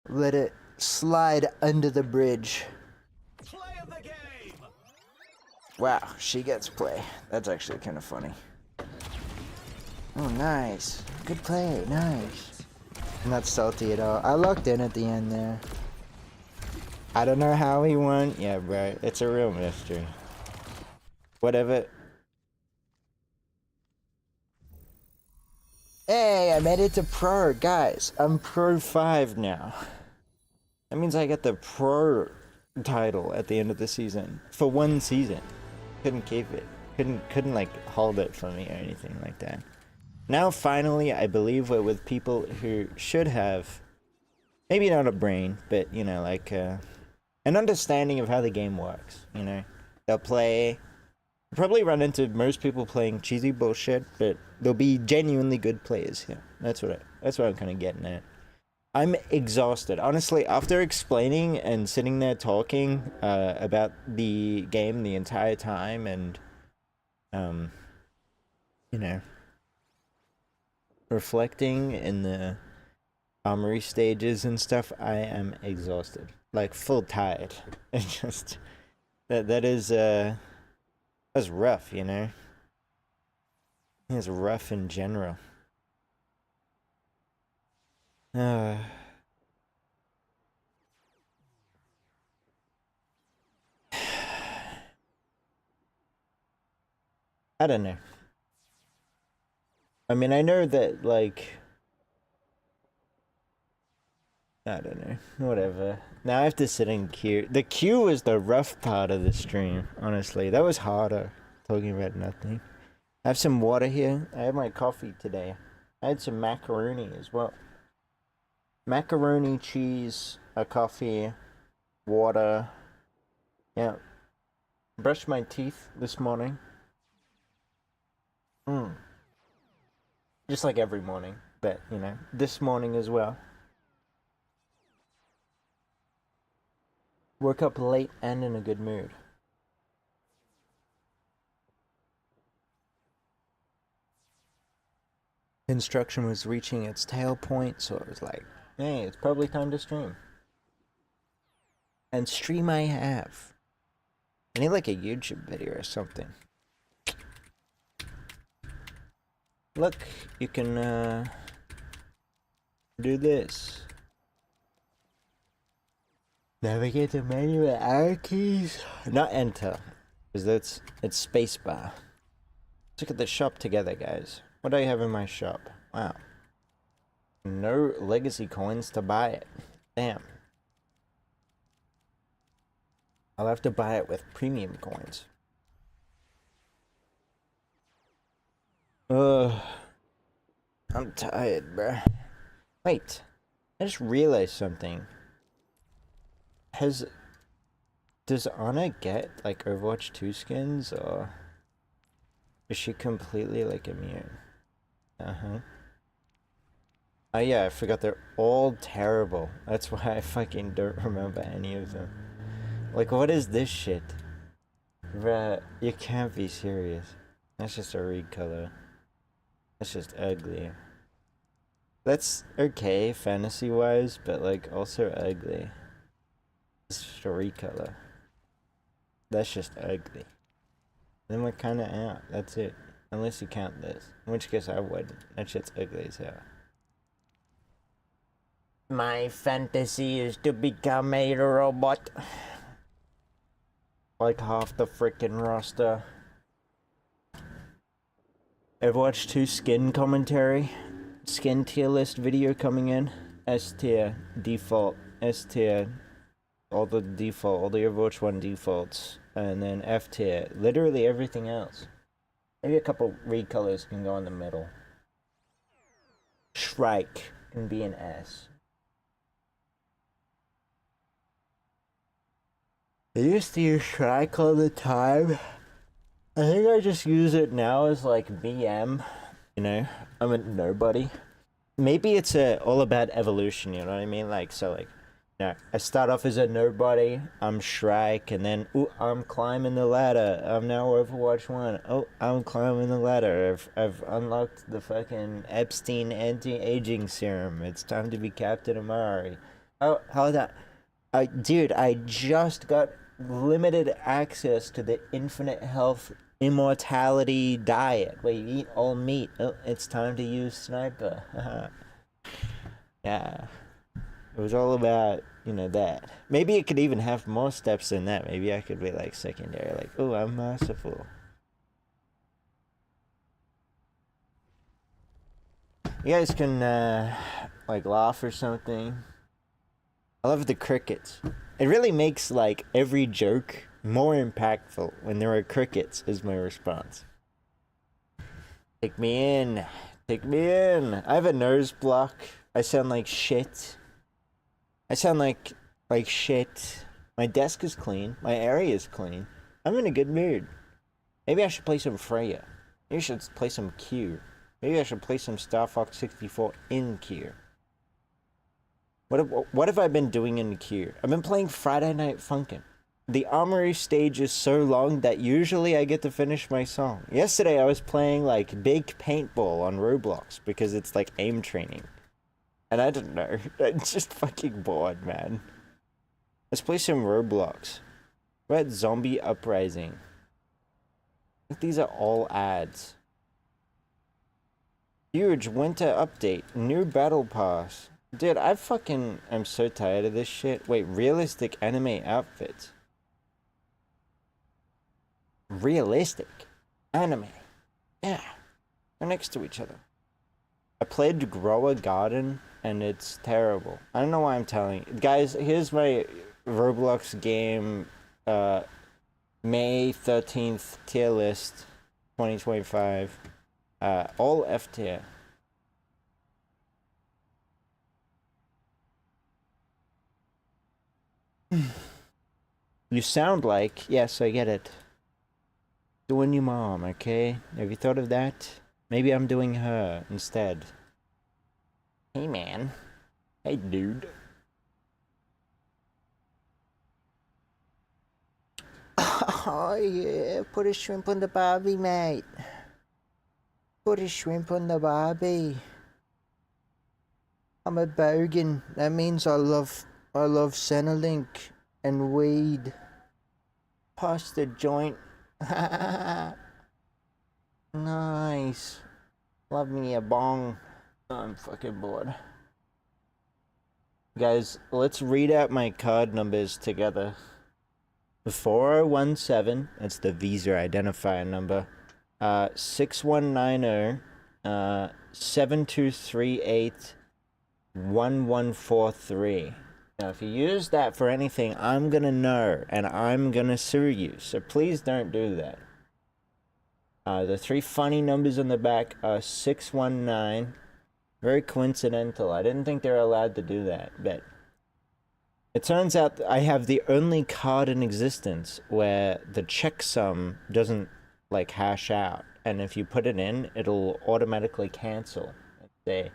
let it slide under the bridge. Play of the game. Wow, she gets play. That's actually kind of funny. Oh, nice. Good play. Nice. Not salty at all. I locked in at the end there. I don't know how he won. Yeah, bro. It's a real mystery. Whatever. Hey, I made it to Pro. Guys, I'm Pro 5 now. That means I get the Pro title at the end of the season. For one season. Couldn't keep it. Couldn't like hold it for me or anything like that. Now finally, I believe we're with people who should have, maybe not a brain, but you know, like an understanding of how the game works. You know, they'll play. Probably run into most people playing cheesy bullshit, but there'll be genuinely good players here. That's what I'm kind of getting at. I'm exhausted. Honestly, after explaining and sitting there talking about the game the entire time and, you know, reflecting in the Amari stages and stuff, I am exhausted. Like, full tired. It's just, that is, that's rough, you know? It's rough in general. I don't know. I mean, I know that, like, I don't know. Whatever. Now I have to sit in queue. The queue was the rough part of the stream, honestly. That was harder, talking about nothing. I have some water here. I had my coffee today. I had some macaroni as well. Macaroni, cheese, a coffee, water. Yeah. Brushed my teeth this morning. Just like every morning, but, you know, this morning as well. Woke up late and in a good mood. Construction was reaching its tail point, so it was like, hey, it's probably time to stream. And stream I have. I need like a YouTube video or something. Look, you can do this. Navigate the menu with arrow keys. Not enter, because it's spacebar. Let's look at the shop together, guys. What do I have in my shop? Wow. No legacy coins to buy it. Damn. I'll have to buy it with premium coins. I'm tired, bruh. Wait. I just realized something. Does Anna get, like, Overwatch 2 skins, or is she completely, like, immune? Oh yeah, I forgot they're all terrible. That's why I fucking don't remember any of them. Like, what is this shit? Bruh, you can't be serious. That's just a recolor. That's just ugly. That's okay, fantasy-wise, but, like, also ugly. It's just a recolor. That's just ugly. Then we're kinda out. That's it. Unless you count this. In which case I wouldn't. That shit's ugly as hell. My fantasy is to become a robot. Like half the frickin' roster. Overwatch 2 skin commentary. Skin tier list video coming in. S tier, default, S tier, all the Overwatch 1 defaults, and then F tier, literally everything else. Maybe a couple recolors can go in the middle. Shrike can be an S. I used to use Shrike all the time. I think I just use it now as like BM, you know? I'm a nobody. Maybe it's all about evolution, you know what I mean? Like, so like, no, I start off as a nobody, I'm Shrike, and then, ooh, I'm climbing the ladder. I'm now Overwatch 1. Oh, I'm climbing the ladder. I've unlocked the fucking Epstein anti-aging serum. It's time to be Captain Amari. Oh, hold on. Dude, I just got limited access to the infinite health immortality diet where you eat all meat. Oh, it's time to use sniper. Yeah. It was all about, you know, that. Maybe it could even have more steps than that. Maybe I could be like secondary, like, oh, I'm merciful. You guys can, like, laugh or something. I love the crickets. It really makes, like, every joke more impactful when there are crickets, is my response. Take me in. Take me in. I have a nose block. I sound like shit. I sound like shit. My desk is clean. My area is clean. I'm in a good mood. Maybe I should play some Freya. Maybe I should play some Q. Maybe I should play some Star Fox 64 in Q. What have I been doing in Q? I've been playing Friday Night Funkin'. The Amari stage is so long that usually I get to finish my song. Yesterday I was playing like Big Paintball on Roblox because it's like aim training. And I don't know. I'm just fucking bored, man. Let's play some Roblox. We're at Zombie Uprising. I think these are all ads. Huge winter update. New battle pass. Dude, I fucking am so tired of this shit. Wait, realistic anime outfits. Realistic anime. Yeah. They're next to each other. I played Grow a Garden and it's terrible. I don't know why I'm telling you. Guys, here's my Roblox game May 13th tier list 2025. All F tier. You sound like, yes, I get it. Doing your mom, okay? Have you thought of that? Maybe I'm doing her instead. Hey, man. Hey, dude. Oh, yeah. Put a shrimp on the barbie, mate. Put a shrimp on the barbie. I'm a bogan. That means I love Centrelink and weed. Pass the joint. Nice. Love me a bong. I'm fucking bored. Guys, let's read out my card numbers together. 4017, that's the Visa identifier number. 6190, 7238, 1143. Now, if you use that for anything, I'm gonna know, and I'm gonna sue you, so please don't do that. The three funny numbers on the back are 619. Very coincidental. I didn't think they were allowed to do that, but it turns out that I have the only card in existence where the checksum doesn't, like, hash out, and if you put it in, it'll automatically cancel and say,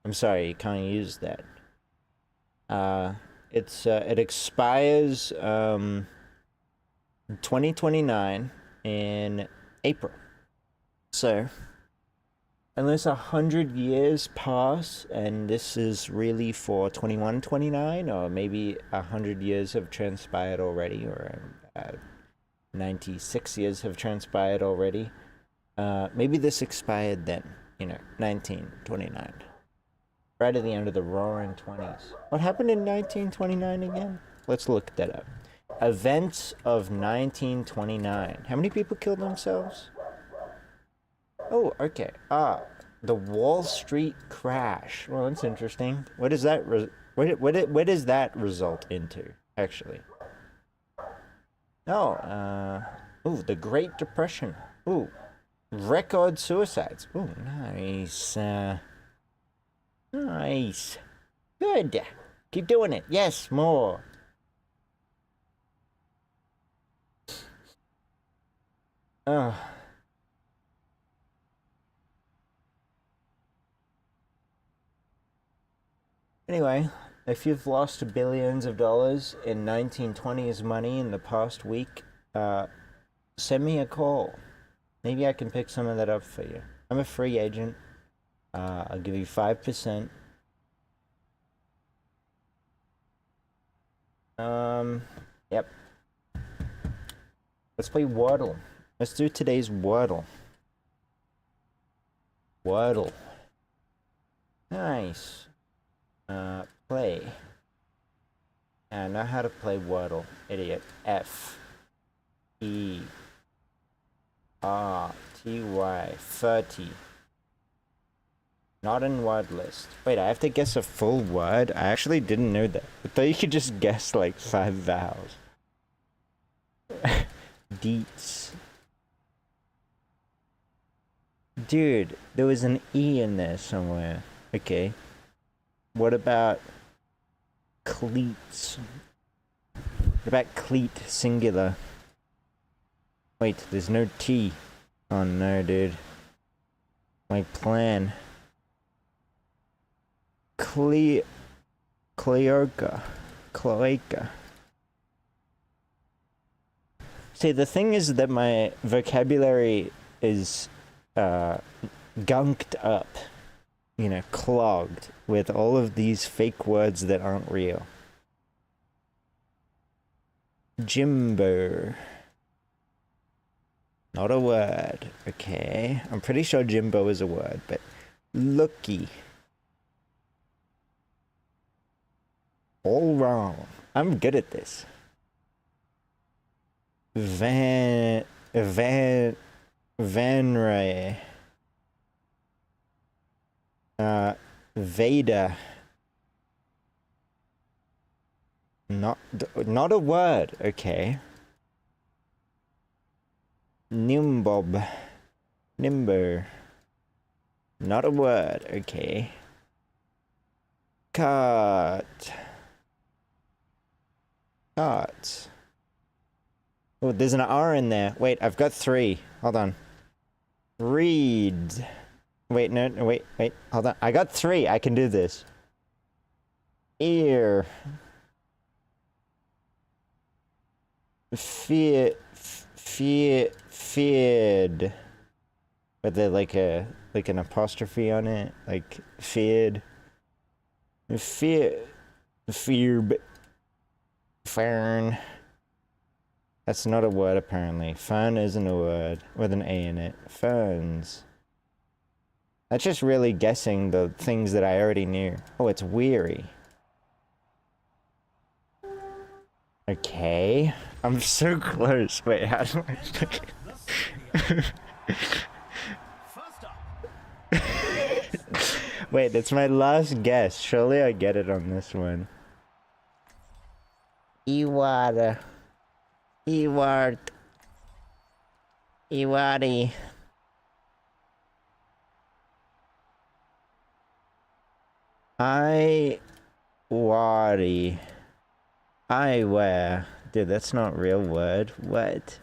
I'm sorry, you can't use that. It expires 2029 in April. So, unless 100 years pass, and this is really for 2129, or maybe 100 years have transpired already, or 96 years have transpired already, maybe this expired then, 1929. Right at the end of the Roaring 20s. What happened in 1929 again? Let's look that up. Events of 1929. How many people killed themselves? Oh, okay. The Wall Street crash. Well, that's interesting. What does that what does that result into, actually? Oh, the Great Depression. Ooh, record suicides. Ooh, nice. Nice. Good. Keep doing it. Yes, more. Anyway, if you've lost billions of dollars in 1920s money in the past week, send me a call. Maybe I can pick some of that up for you. I'm a free agent. I'll give you 5%. Yep. Let's play Wordle. Let's do today's Wordle. Wordle. Nice. Play. I know how to play Wordle. Idiot. F. E. R. T. Y. 30. Not in word list. Wait, I have to guess a full word? I actually didn't know that. I thought you could just guess like 5 vowels. Deets. Dude, there was an E in there somewhere. Okay. What about cleats? What about cleat, singular? Wait, there's no T. Oh no, dude. My plan. Cloaca. See, the thing is that my vocabulary is gunked up, you know, clogged with all of these fake words that aren't real. Jimbo. Not a word. Okay. I'm pretty sure Jimbo is a word, but looky. All wrong. I'm good at this. Van Ray. Veda. Not a word, okay. Nimbob. Nimber. Not a word, okay. Cut. Cut. Oh, there's an R in there. Wait, I've got 3. Hold on. Read. Wait, no, wait, hold on. I got 3. I can do this. Ear. Feared. With the, like an apostrophe on it. Like, feared. Fern. That's not a word, apparently. Fern isn't a word with an A in it. Ferns. That's just really guessing the things that I already knew. Oh, it's weary. Okay. I'm so close. Wait, how do I... Wait, it's my last guess. Surely I get it on this one. Eewauuh. Eewauuh. Eewauuh. Eyewear. Dude, that's not a real word. What?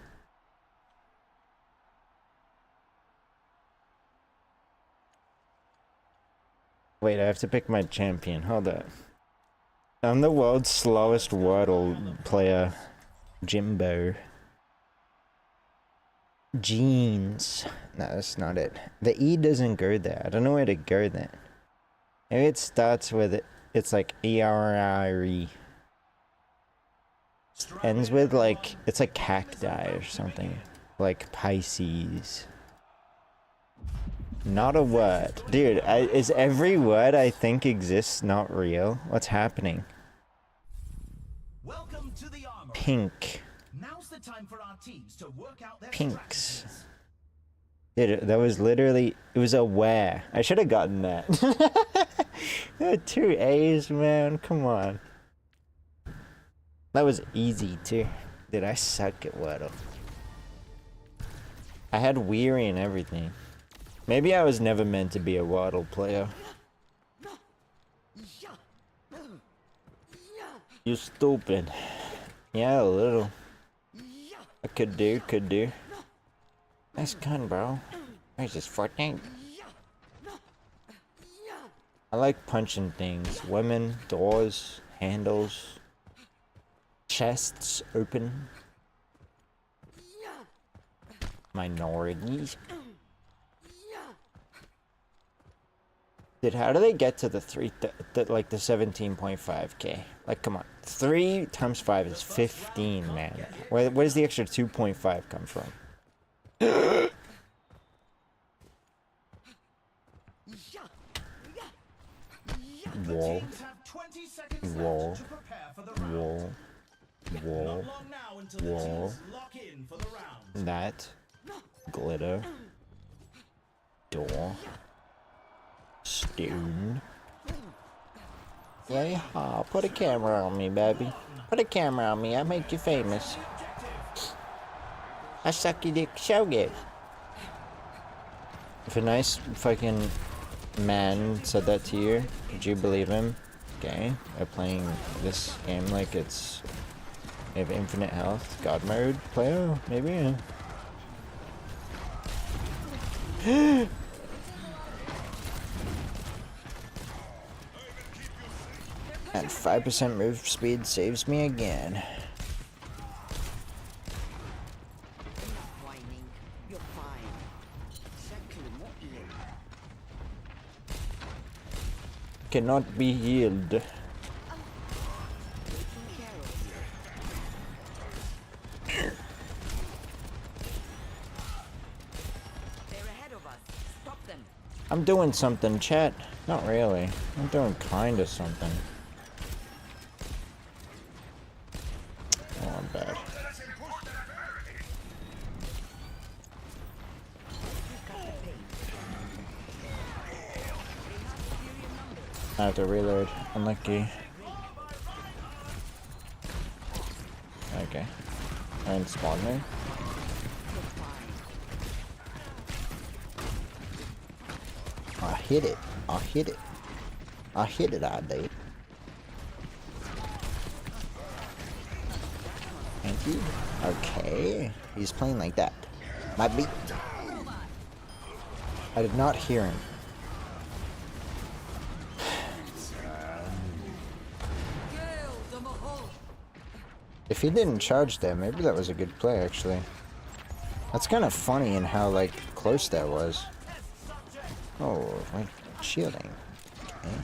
Wait, I have to pick my champion. Hold up. I'm the world's slowest Wordle player. Jimbo. Jeans. No, that's not it. The E doesn't go there. I don't know where to go then. Maybe it starts with, it's like E-R-I-R-E. Ends with like, it's like cacti or something. Like Pisces. Not a word. Dude, is every word I think exists not real? What's happening? Welcome to the Armory. Pink. Now's the time for our teams to work out their Pinks. strategies. Dude, that was literally, it was a where. I should have gotten that. 2 A's, man. Come on. That was easy, too. Dude, I suck at Wordle. I had weary and everything. Maybe I was never meant to be a Wordle player. You stupid. Yeah, a little. I could do. Nice gun, bro. Where's this Fortnite? I like punching things. Women, doors, handles, chests open. Minorities. Dude, how do they get to the like the 17.5k? Like, come on, 3 times 5 is 15, man. Where does the extra 2.5 come from? Wall, wall, wall, wall, wall. That glitter door. Stone. Play hard. Put a camera on me, baby. Put a camera on me. I make you famous. I suck your dick so good. If a nice fucking man said that to you, would you believe him? Okay. They're playing this game like it's... They have infinite health. God mode player? Maybe? And 5% move speed saves me again. Enough whining. You're fine. Cannot be healed. Taking care of you. They're ahead of us. Stop them. I'm doing something, chat. Not really. I'm doing kinda something. Oh, I'm bad. I have to reload. Unlucky. Okay. And spawn there. I hit it. I hit it. I hit it, I did. Thank you. Okay. He's playing like that. My beat. I did not hear him. If he didn't charge there, maybe that was a good play, actually. That's kind of funny in how, like, close that was. Oh, my shielding. Okay.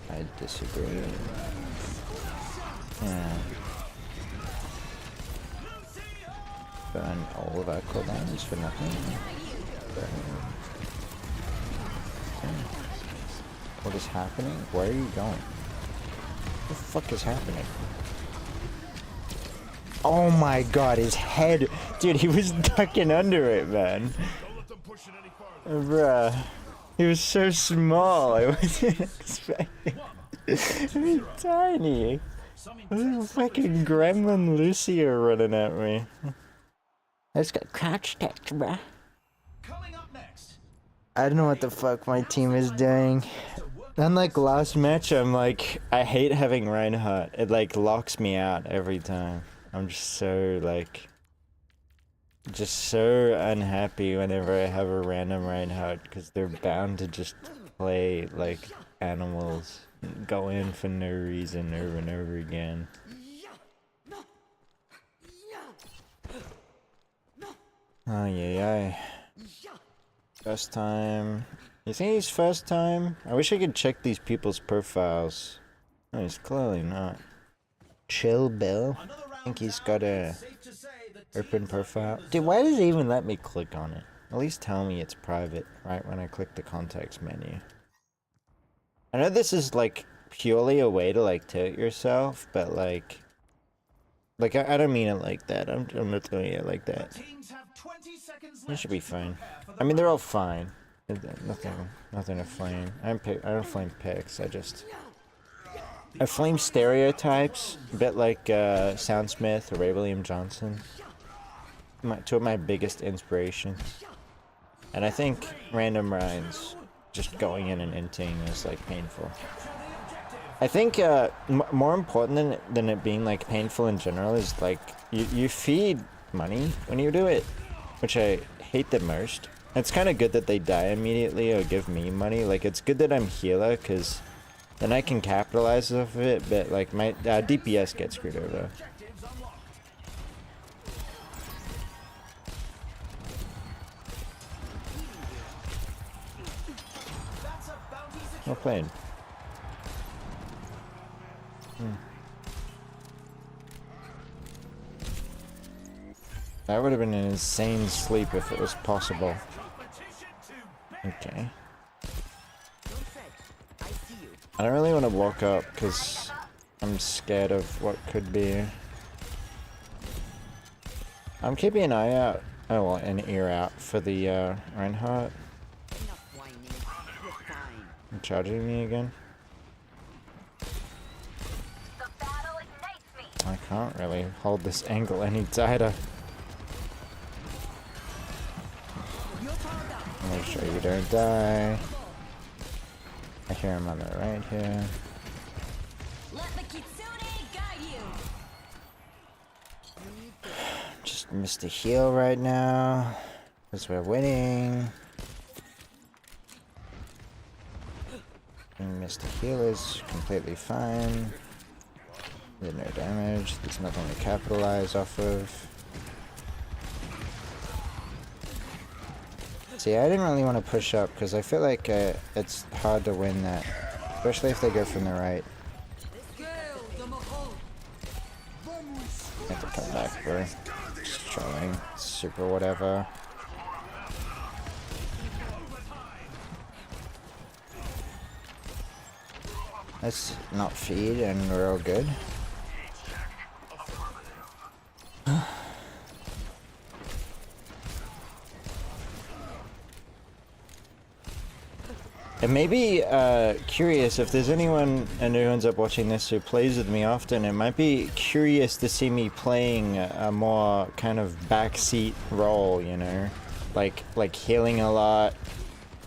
I disagree. Yeah. Burn all of our cooldowns for nothing. Burn. Okay. What is happening? Where are you going? What the fuck is happening? Oh my god, his head! Dude, he was ducking under it, man. Bruh. He was so small, I wasn't expecting. He was tiny. There's a fucking gremlin Lucia running at me. I just got crouch text, bruh. I don't know what the fuck my team is doing. Unlike last match, I'm like, I hate having Reinhardt. It like locks me out every time. I'm just so like, just so unhappy whenever I have a random Reinhardt because they're bound to just play like animals, go in for no reason over and over again. Oh yeah. First time. You think he's first time? I wish I could check these people's profiles. No, he's clearly not. Chill Bill. I think he's got a open profile. Dude, why does it even let me click on it? At least tell me it's private, right when I click the context menu. I know this is like purely a way to like tilt yourself, but like I don't mean it like that. I'm not doing it like that. It should be fine. I mean, they're all fine. Nothing to flame. I don't flame picks. I flame stereotypes, a bit like Soundsmith or Ray William Johnson. Two of my biggest inspirations. And I think random Rhines just going in and inting is like painful. I think more important than it being like painful in general is like you feed money when you do it, which I hate the most. It's kind of good that they die immediately or give me money. Like, it's good that I'm healer, because then I can capitalize off of it, but, like, my DPS gets screwed over. Well played. That would have been an insane sleep if it was possible. Okay. I don't really want to walk up because I'm scared of what could be. I'm keeping an eye out, oh well, an ear out for the Reinhardt. I'm charging me again. I can't really hold this angle any tighter. Make sure you don't die. I hear him on the right here. Just missed a heal right now, because we're winning. And missed a heal is completely fine. Did no damage. There's nothing to capitalize off of. See, I didn't really want to push up because I feel like it's hard to win that, especially if they go from the right. I have to come back, bro. Just trying. Super whatever. Let's not feed and we're all good. It may be curious if there's anyone who ends up watching this who plays with me often. It might be curious to see me playing a more kind of backseat role, you know, like healing a lot,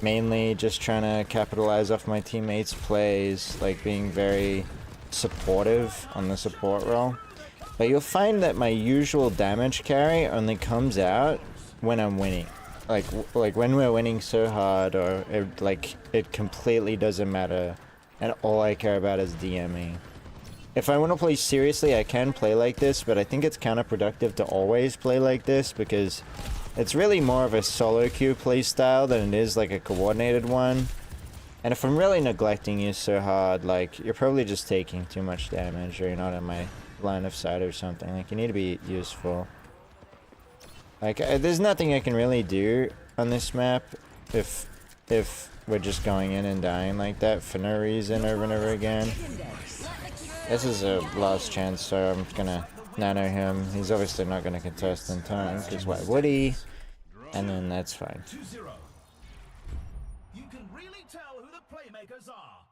mainly just trying to capitalize off my teammates' plays, like being very supportive on the support role. But you'll find that my usual damage carry only comes out when I'm winning. Like when we're winning so hard, or it completely doesn't matter, and all I care about is DMing. If I want to play seriously, I can play like this, but I think it's counterproductive to always play like this because it's really more of a solo queue play style than it is like a coordinated one. And if I'm really neglecting you so hard, like you're probably just taking too much damage, or you're not in my line of sight or something. Like you need to be useful. Like, there's nothing I can really do on this map if we're just going in and dying like that for no reason over and over again. This is a last chance, so I'm gonna nano him. He's obviously not gonna contest in time, because why would he? And then that's fine. You can really tell who the playmakers are.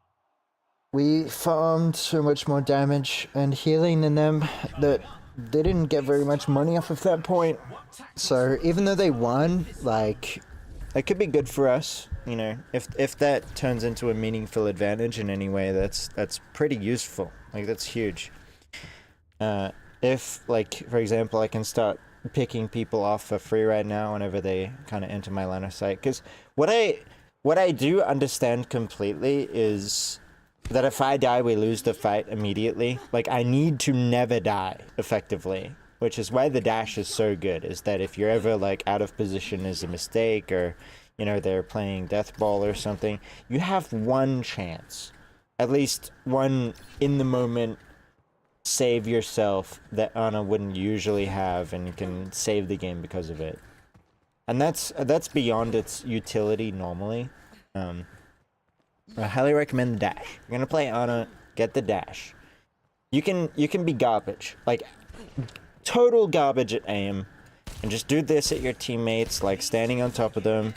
We farmed so much more damage and healing than them that they didn't get very much money off of that point. So even though they won, like, it could be good for us, you know. If that turns into a meaningful advantage in any way, that's pretty useful. Like, that's huge. If, like, for example, I can start picking people off for free right now whenever they kind of enter my line of sight. Because what I do understand completely is that if I die, we lose the fight immediately. Like, I need to never die, effectively. Which is why the dash is so good, is that if you're ever, like, out of position is a mistake, or, you know, they're playing death ball or something, you have one chance. At least one in-the-moment save yourself that Ana wouldn't usually have, and you can save the game because of it. And that's beyond its utility normally. I highly recommend the dash. You're gonna play Ana, get the dash. You can be garbage, like total garbage at aim, and just do this at your teammates, like standing on top of them.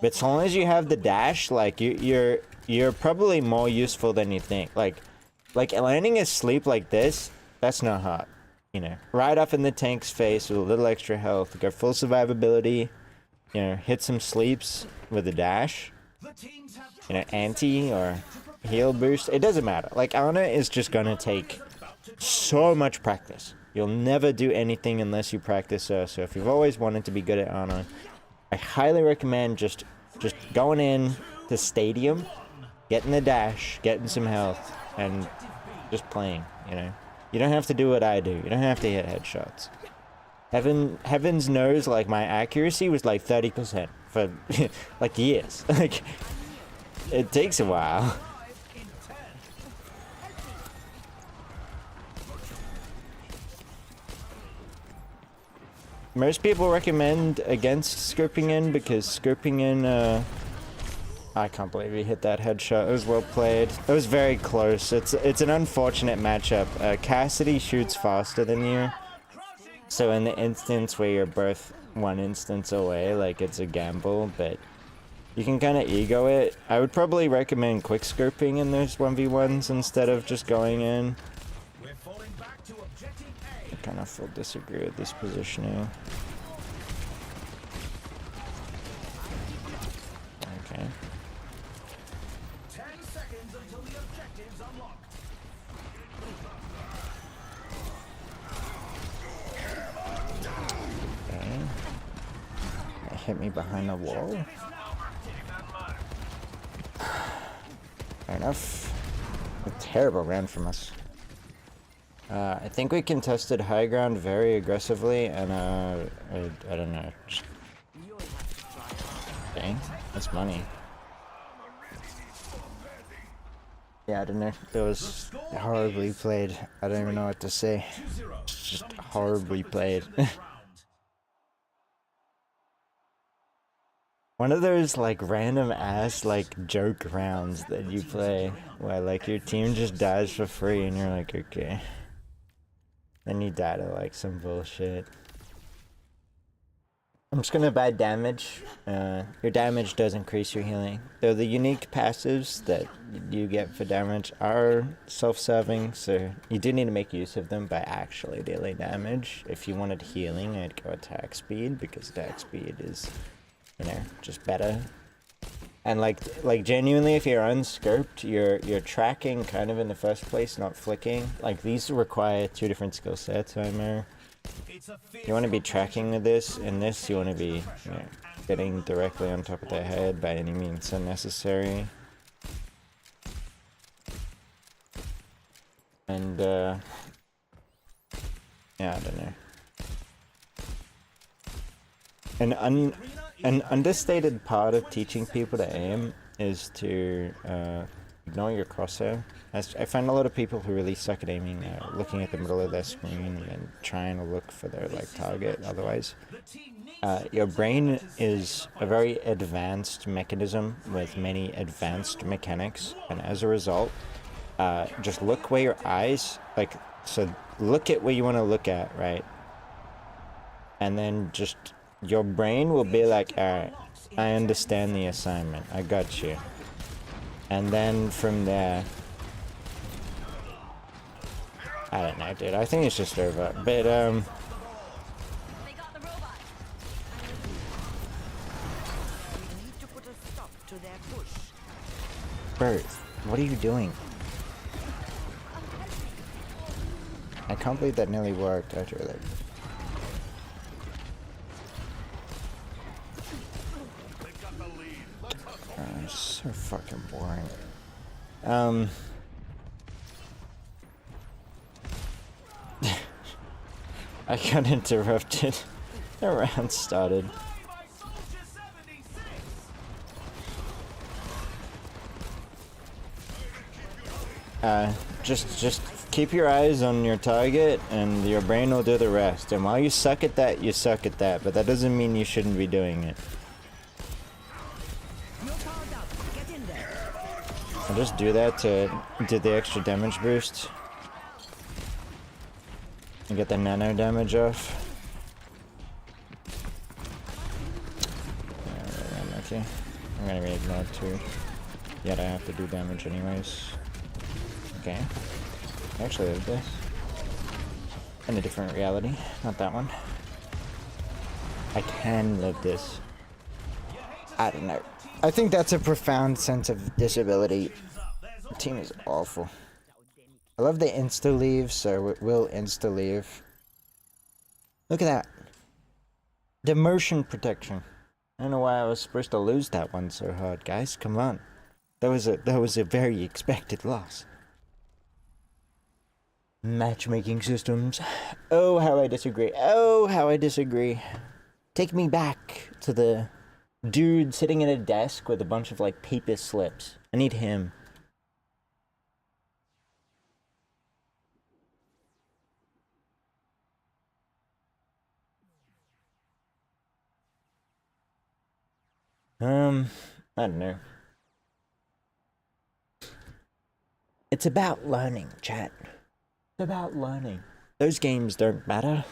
But as long as you have the dash, like you're probably more useful than you think. Like landing asleep like this, that's not hard. You know, right up in the tank's face with a little extra health, go full survivability. You know, hit some sleeps with a dash. You know, anti or heal boost, it doesn't matter. Like, Ana is just gonna take so much practice. You'll never do anything unless you practice her. So if you've always wanted to be good at Ana, I highly recommend just going in to Stadium, getting the dash, getting some health, and just playing, you know. You don't have to do what I do. You don't have to hit headshots. Heavens knows, like, my accuracy was like 30% for like years. Like, it takes a while. most people recommend against scooping in because scooping in, I can't believe he hit that headshot. It was well played. It was very close. It's an unfortunate matchup. Cassidy shoots faster than you. So in the instance where you're both one instance away, like it's a gamble, but you can kind of ego it. I would probably recommend quick scoping in those 1v1s instead of just going in. I kind of full disagree with this positioning. Okay. 10 seconds until the objective's unlocked. Okay. That hit me behind the wall. Fair enough. A terrible round from us. I think we contested high ground very aggressively, and I don't know. Okay, that's money. Yeah, I don't know. It was horribly played. I don't even know what to say. Just horribly played. One of those like random ass like joke rounds that you play where like your team just dies for free and you're like, okay. Then you die to like some bullshit. I'm just gonna buy damage. Your damage does increase your healing. Though the unique passives that you get for damage are self-serving, so you do need to make use of them by actually dealing damage. If you wanted healing, I'd go attack speed, because attack speed is, you know, just better. And like genuinely, if you're unscoped, you're tracking kind of in the first place, not flicking. Like these require two different skill sets, Amari. You want to be tracking with this, and this you want to be, you know, getting directly on top of their head by any means unnecessary. And yeah, I don't know. An understated part of teaching people to aim is to ignore your crosshair. I find a lot of people who really suck at aiming looking at the middle of their screen and trying to look for their like target otherwise. Your brain is a very advanced mechanism with many advanced mechanics, and as a result, just look where your eyes, like, so look at where you want to look at, right? And then just, your brain will be like, alright, I understand the assignment, I got you. And then from there, I don't know, dude, I think it's just over. But, They got the robot. We need to put a stop to their push. Bert, what are you doing? I can't believe that nearly worked after like. It's so fucking boring. I got interrupted. The round started. Just keep your eyes on your target and your brain will do the rest. And while you suck at that, you suck at that. But that doesn't mean you shouldn't be doing it. You're powered up. Get in there. I'll just do that to do the extra damage boost. And get the nano damage off. Yeah, I'm okay. I'm gonna be ignored too. Yet I have to do damage anyways. Okay. I actually live this. In a different reality. Not that one. I can live this. I don't know. I think that's a profound sense of disability. The team is awful. I love the insta-leave, so we'll insta-leave. Look at that. Demotion protection. I don't know why I was supposed to lose that one so hard, guys. Come on. That was a very expected loss. Matchmaking systems. Oh, how I disagree. Oh, how I disagree. Take me back to the dude sitting at a desk with a bunch of, like, paper slips. I need him. I don't know. It's about learning, chat. It's about learning. Those games don't matter.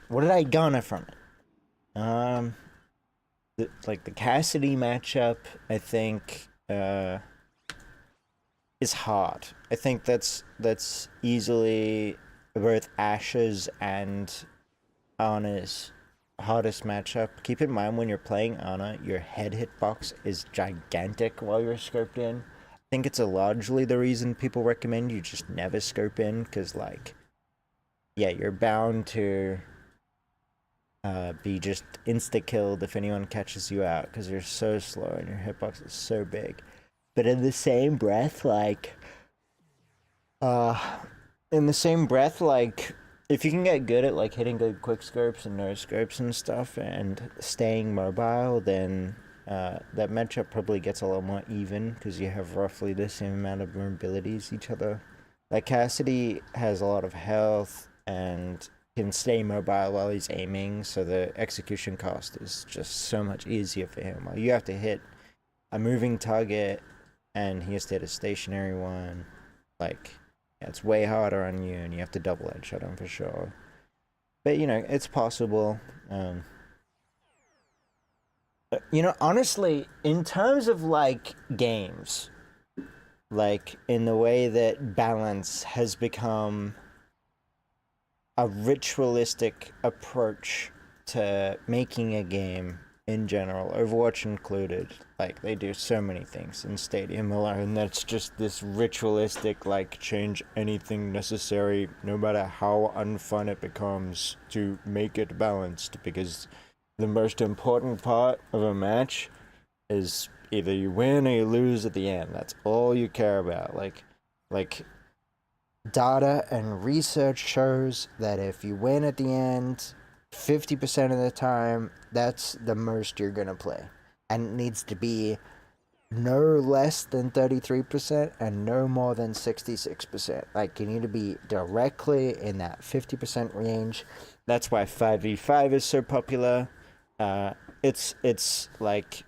What did I garner from it? Like the Cassidy matchup, I think, is hard. I think that's easily both Ashe's and Ana's hardest matchup. Keep in mind when you're playing Ana, your head hitbox is gigantic while you're scoped in. I think it's largely the reason people recommend you just never scope in, because, like, yeah, you're bound to be just insta-killed if anyone catches you out, because you're so slow and your hitbox is so big. But in the same breath, like, if you can get good at, like, hitting good quick scopes and no scopes and stuff and staying mobile, then that matchup probably gets a lot more even, because you have roughly the same amount of mobility as each other. Like, Cassidy has a lot of health and can stay mobile while he's aiming, so the execution cost is just so much easier for him. You have to hit a moving target, and he has to hit a stationary one. Like, yeah, it's way harder on you, and you have to double headshot him for sure. But, you know, it's possible. You know, honestly, in terms of, like, games, like, in the way that balance has become a ritualistic approach to making a game in general, Overwatch included, like, they do so many things in Stadium alone that's just this ritualistic, like, change anything necessary, no matter how unfun it becomes, to make it balanced, because the most important part of a match is either you win or you lose at the end. That's all you care about. Like data and research shows that if you win at the end 50% of the time, that's the most you're gonna play, and it needs to be no less than 33% and no more than 66%. Like, you need to be directly in that 50% range. That's why 5v5 is so popular. It's like,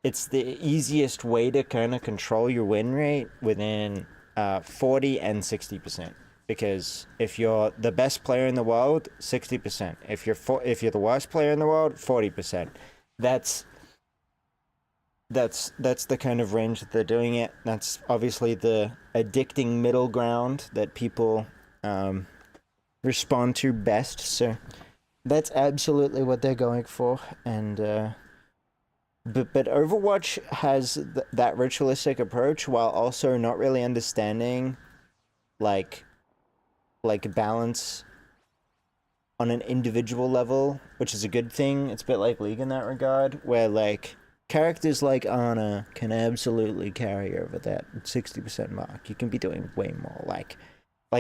it's the easiest way to kind of control your win rate within 40 and 60%. Because if you're the best player in the world, 60%. If you're the worst player in the world, 40%. That's the kind of range that they're doing it. That's obviously the addicting middle ground that people respond to best. So that's absolutely what they're going for. And but Overwatch has that ritualistic approach while also not really understanding like balance on an individual level, which is a good thing. It's a bit like League in that regard, where, like, characters like Ana can absolutely carry over that 60% mark. You can be doing way more. Like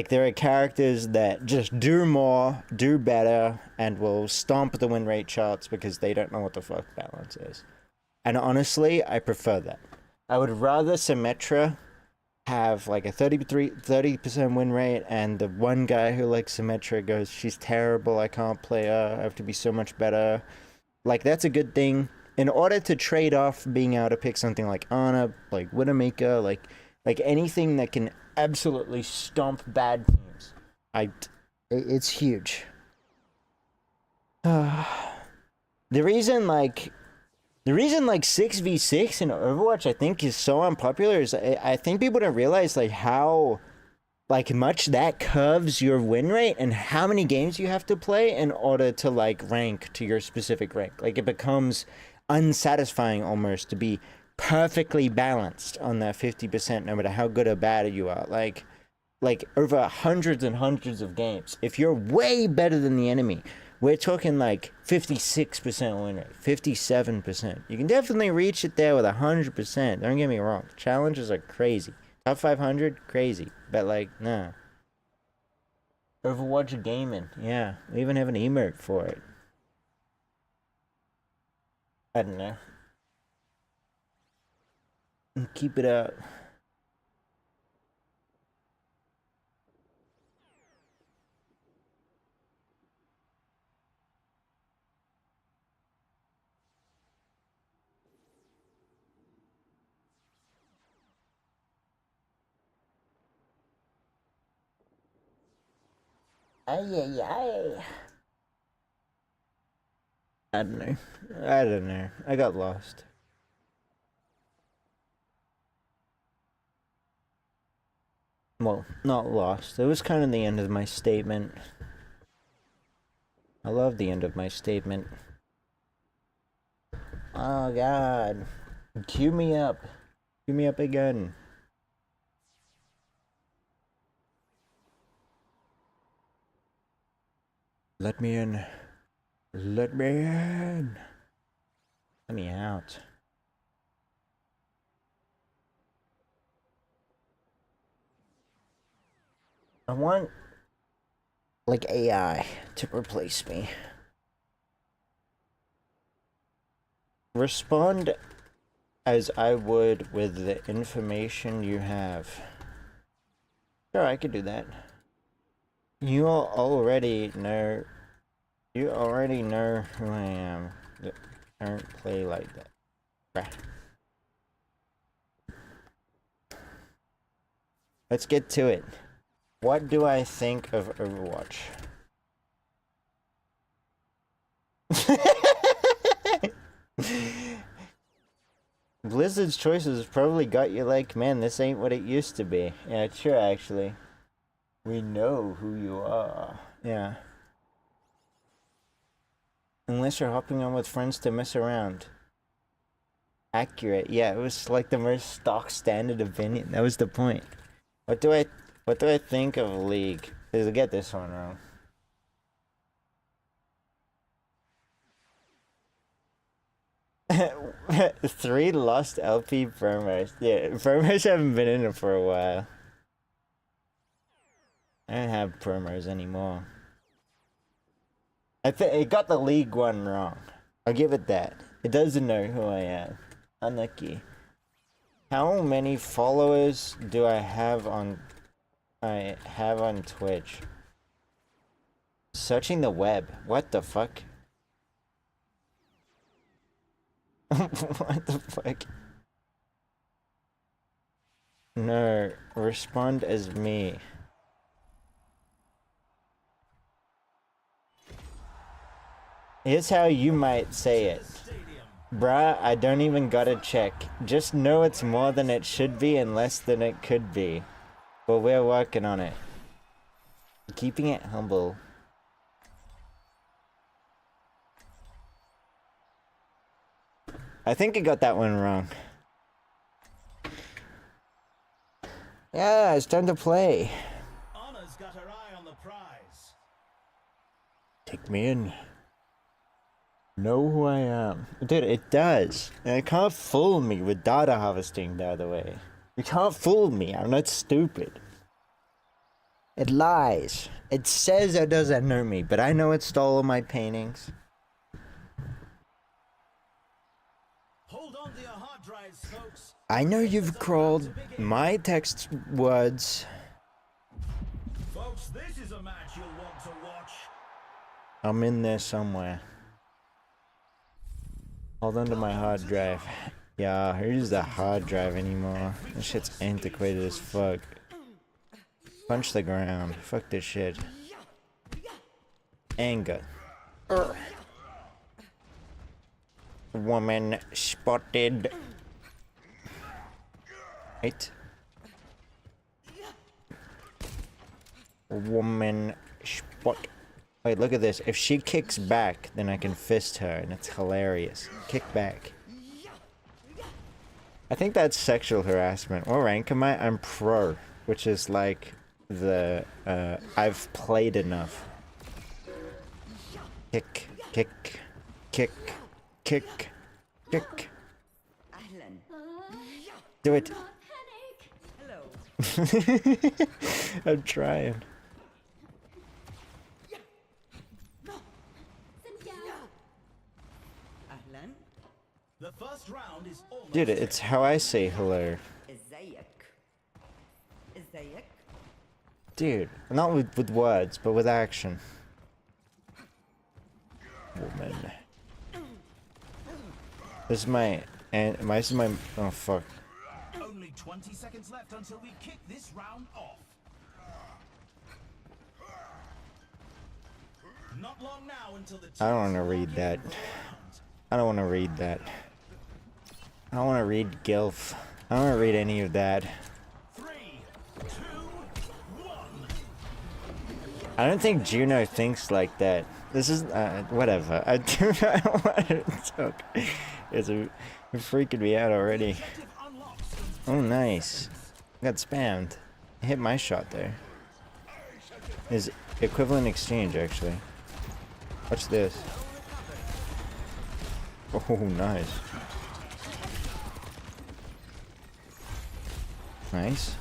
there are characters that just do more, do better, and will stomp the win rate charts because they don't know what the fuck balance is. And honestly, I prefer that. I would rather Symmetra have like a 30% win rate, and the one guy who likes Symmetra goes, she's terrible, I can't play her, I have to be so much better. Like, that's a good thing. In order to trade off being able to pick something like Ana, like Widowmaker, like anything that can absolutely stomp bad teams, it's huge. The reason 6v6 in Overwatch, I think, is so unpopular is I think people don't realize, like, how, like, much that curves your win rate and how many games you have to play in order to, like, rank to your specific rank. Like, it becomes unsatisfying almost to be perfectly balanced on that 50% no matter how good or bad you are. Like over hundreds and hundreds of games, if you're way better than the enemy, we're talking like 56% win rate, 57%. You can definitely reach it there with 100%. Don't get me wrong. Challenges are crazy. Top 500, crazy. But, like, nah. Overwatch gaming. Yeah, we even have an emote for it. I don't know. Keep it up. Ay, ay, ay. I don't know. I don't know. I got lost. Well, not lost. It was kind of the end of my statement. I love the end of my statement. Oh, God. Cue me up. Cue me up again. Let me in. Let me in. Let me out. I want, like, AI to replace me. Respond as I would with the information you have. Sure, I could do that. You already know. You already know who I am. Don't play like that. Bruh. Let's get to it. What do I think of Overwatch? Blizzard's choices probably got you like, man, this ain't what it used to be. Yeah, sure, actually. We know who you are. Yeah. Unless you're hopping on with friends to mess around. Accurate. Yeah, it was like the most stock standard opinion. That was the point. What do I think of League? Because I get this one wrong. Three lost LP promos. Yeah, promos haven't been in it for a while. I don't have promos anymore. I think it got the League one wrong. I'll give it that. It doesn't know who I am. Unlucky. How many followers do I have on Twitch? Searching the web. What the fuck? What the fuck? No, respond as me. Here's how you might say it. Bruh, I don't even gotta check. Just know it's more than it should be and less than it could be. But we're working on it. Keeping it humble. I think I got that one wrong. Yeah, it's time to play. Honor's got her eye on the prize. Take me in. Know who I am. Dude, it does. And it can't fool me with data harvesting, by the way. You can't fool me. I'm not stupid. It lies. It says it doesn't know me, but I know it stole all my paintings. Hold on to your hard drives, folks. I know you've crawled my text words. Folks, this is a match you'll want to watch. I'm in there somewhere. Hold on to my hard drive. Yeah, who uses the hard drive anymore? This shit's antiquated as fuck. Punch the ground. Fuck this shit. Anger. Woman spotted. Right. Woman spot. Wait, look at this. If she kicks back, then I can fist her, and it's hilarious. Kick back. I think that's sexual harassment. What rank am I? I'm pro, which is like the, I've played enough. Kick, kick, kick, kick, kick. Do it. Hello. I'm trying. Ahlan. The first round is almost Dude, it's how I say hello. ازيك. ازيك. Dude, not with words, but with action. Woman. This is my, oh fuck. only 20 seconds left until we kick this round off. Not long now until the I don't want to read that. I don't want to read that. I don't want to read GILF. I don't want to read any of that. 3, 2, 1. I don't think Juno thinks like that. This is, whatever. I don't want to talk. It's freaking me out already. Objective unlocks. Oh, nice. Got spammed. I hit my shot there. Is equivalent exchange, actually. Watch this. Oh, nice. Nice.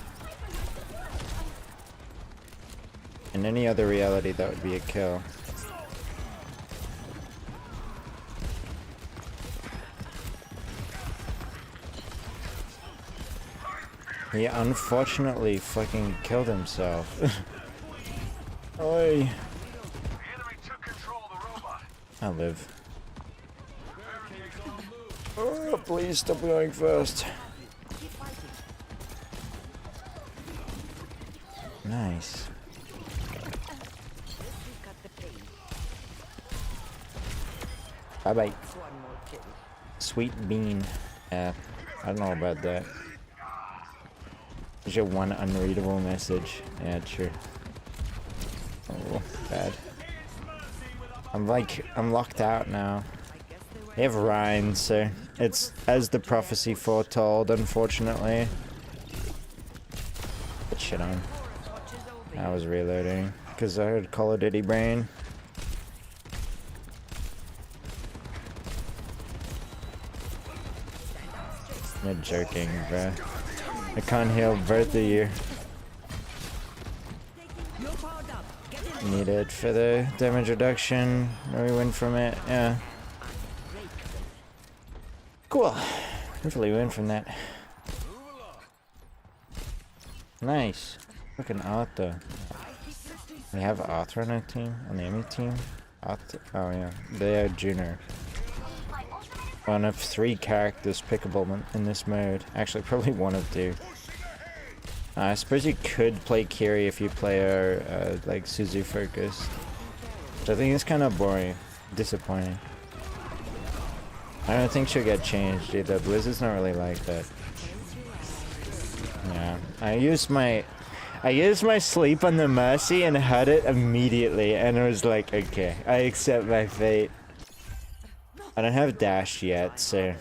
In any other reality, that would be a kill. He unfortunately fucking killed himself. Oi. I live. Oh, please stop going first. Nice. Bye bye. Sweet bean. Yeah, I don't know about that. There's your one unreadable message. Yeah, true. Oh, bad. I'm locked out now. They have Rhine, so it's as the prophecy foretold, unfortunately. Put shit on. I was reloading because I heard Call of Duty brain. You're joking, bruh. I can't heal both of you. Need it for the damage reduction. Or we win from it. Yeah. Cool. Hopefully we win from that. Nice. Fucking Arthur. We have Arthur on our team? On the enemy team? Arthur. Oh yeah. They are Juno. One of 3 characters pickable in this mode. Actually, probably one of 2. I suppose you could play Kiri if you play her, like, Suzu focused. Which I think is kind of boring. Disappointing. I don't think she'll get changed either. Blizzard's not really like that. Yeah. I used my sleep on the Mercy and had it immediately, and it was like, okay, I accept my fate. I don't have dash yet, so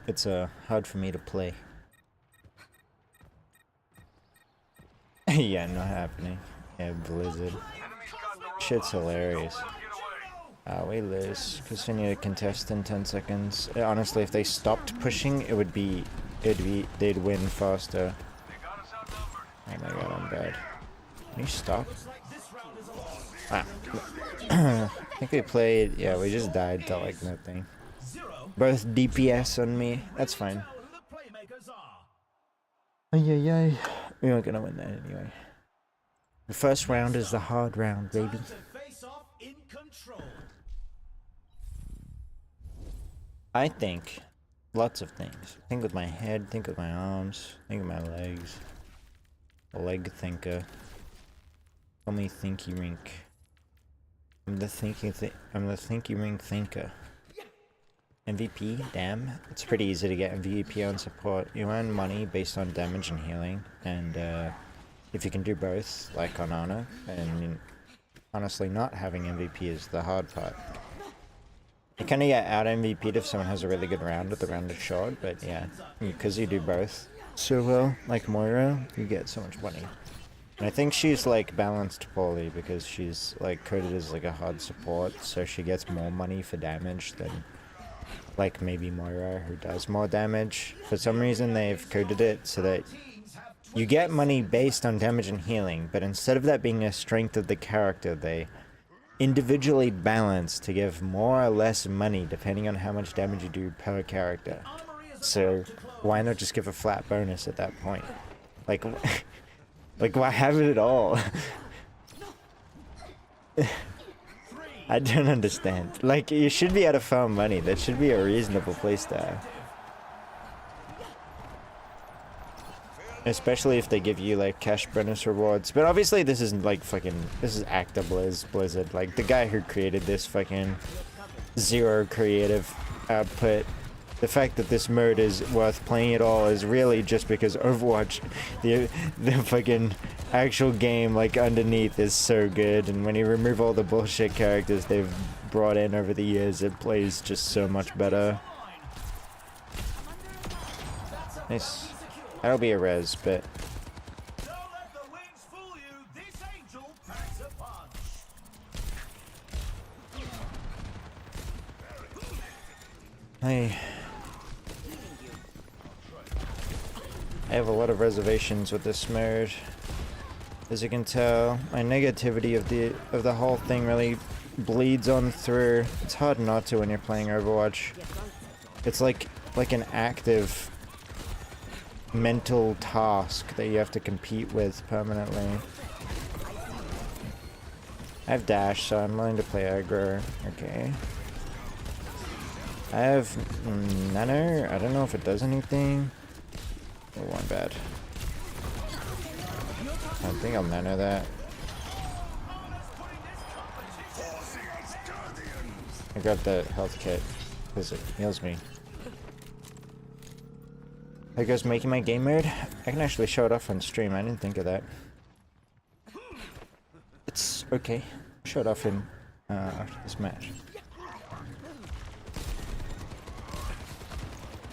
it's hard for me to play. Yeah, not happening. Yeah, Blizzard. Shit's hilarious. We lose because we need to contest in 10 seconds. Honestly, if they stopped pushing, they'd win faster. Oh my god, I'm bad. Can you stop? Ah. I think we played, yeah, we just died to like nothing. Both DPS on me, that's fine. Ay. We aren't gonna win that anyway. The first round is the hard round, baby. I think lots of things. Think with my head, think with my arms, think with my legs. A leg thinker. Call me Thinky Rink. I'm the Thinky Rink thinker. MVP, damn. It's pretty easy to get MVP on support. You earn money based on damage and healing, and if you can do both, like on Ana, and honestly not having MVP is the hard part. You kind of get out MVP'd if someone has a really good round, if the round is short, but yeah, because you do both so well, like Moira, you get so much money. And I think she's like balanced poorly because she's like coded as like a hard support, so she gets more money for damage than like maybe Moira, who does more damage. For some reason they've coded it so that you get money based on damage and healing, but instead of that being a strength of the character, they individually balance to give more or less money depending on how much damage you do per character. So why not just give a flat bonus at that point? Like, like why have it at all? I don't understand. Like, you should be able to farm money. That should be a reasonable playstyle. Especially if they give you like cash bonus rewards. But obviously this isn't like fucking, this is Blizzard. Like the guy who created this fucking zero creative output. The fact that this mode is worth playing at all is really just because Overwatch, the fucking actual game like underneath is so good, and when you remove all the bullshit characters they've brought in over the years, it plays just so much better. Nice. That'll be a res, but Don't let the wings fool you. This angel packs a punch. I have a lot of reservations with this mode. As you can tell, my negativity of the whole thing really bleeds on through. It's hard not to when you're playing Overwatch. It's like an active mental task that you have to compete with permanently. I have dash, so I'm willing to play aggro. Okay. I have nano. I don't know if it does anything. Oh, one bad. I don't think I'll nano that. I got the health kit because it heals me. How you guys making my game mode? I can actually show it off on stream. I didn't think of that. It's okay. Show it off in after this match.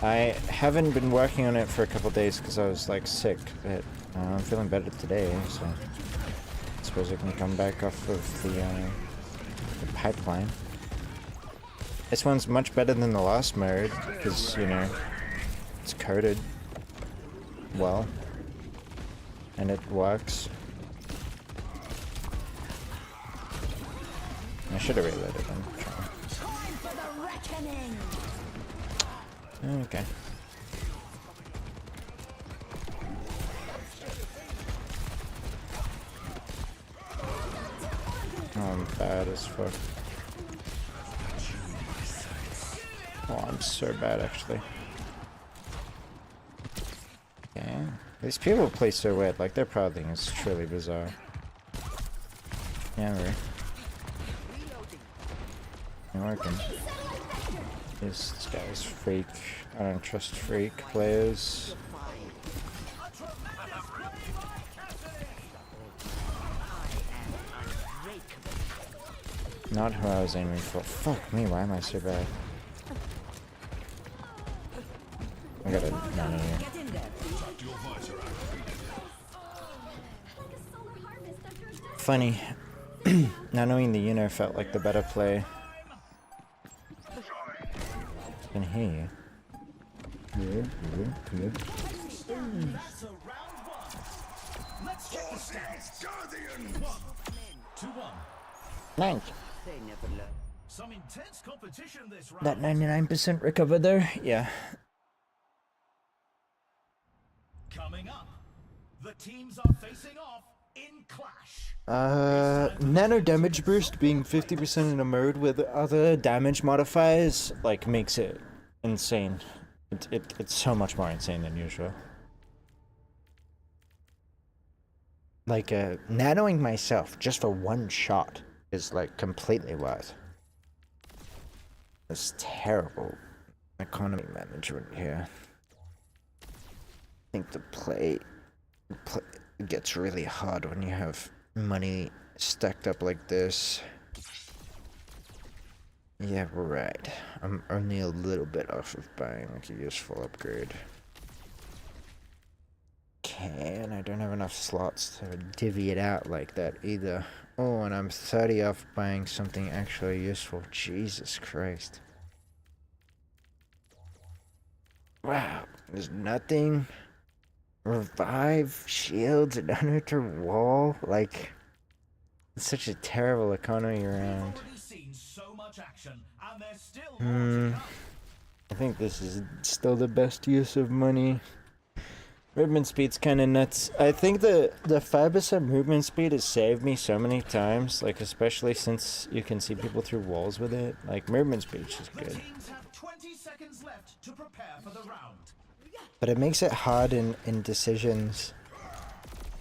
I haven't been working on it for a couple days because I was like sick, but I'm feeling better today, so I suppose I can come back off of the pipeline. This one's much better than the last mode because, you know, it's coded well and it works. I should have reloaded them. Okay. Oh, I'm bad as fuck. Oh, I'm so bad actually. Okay. These people play so weird, like their prodding is truly bizarre. Yeah, Amari. Ain't working. This guy's freak. I don't trust freak players. Not who I was aiming for. Fuck me, why am I so bad? I got a nano here. Funny. Not knowing the Uno felt like the better play. I can hear you. Good. That's a round one. Let's check the stats. 2-1. Nice. They never learn. Some intense competition this round. That 99% recovered there? Yeah. Coming up, the teams are facing off in clash. Nano damage boost being 50% in a mode with other damage modifiers, like, makes it insane. It's so much more insane than usual. Like, nanoing myself just for one shot is, like, completely worth. This terrible economy management here. I think the play gets really hard when you have money stacked up like this. Yeah, right. I'm only a little bit off of buying like a useful upgrade. Okay, and I don't have enough slots to divvy it out like that either. Oh, and I'm 30 off buying something actually useful. Jesus Christ. Wow, there's nothing. Revive, shields, and unutter wall. Like, it's such a terrible economy around. I think this is still the best use of money. Movement speed's kind of nuts. I think the 5% movement speed has saved me so many times, like especially since you can see people through walls with it. Like, movement speed's just good. The teams have 20 seconds left to prepare for the round. but it makes it hard in decisions.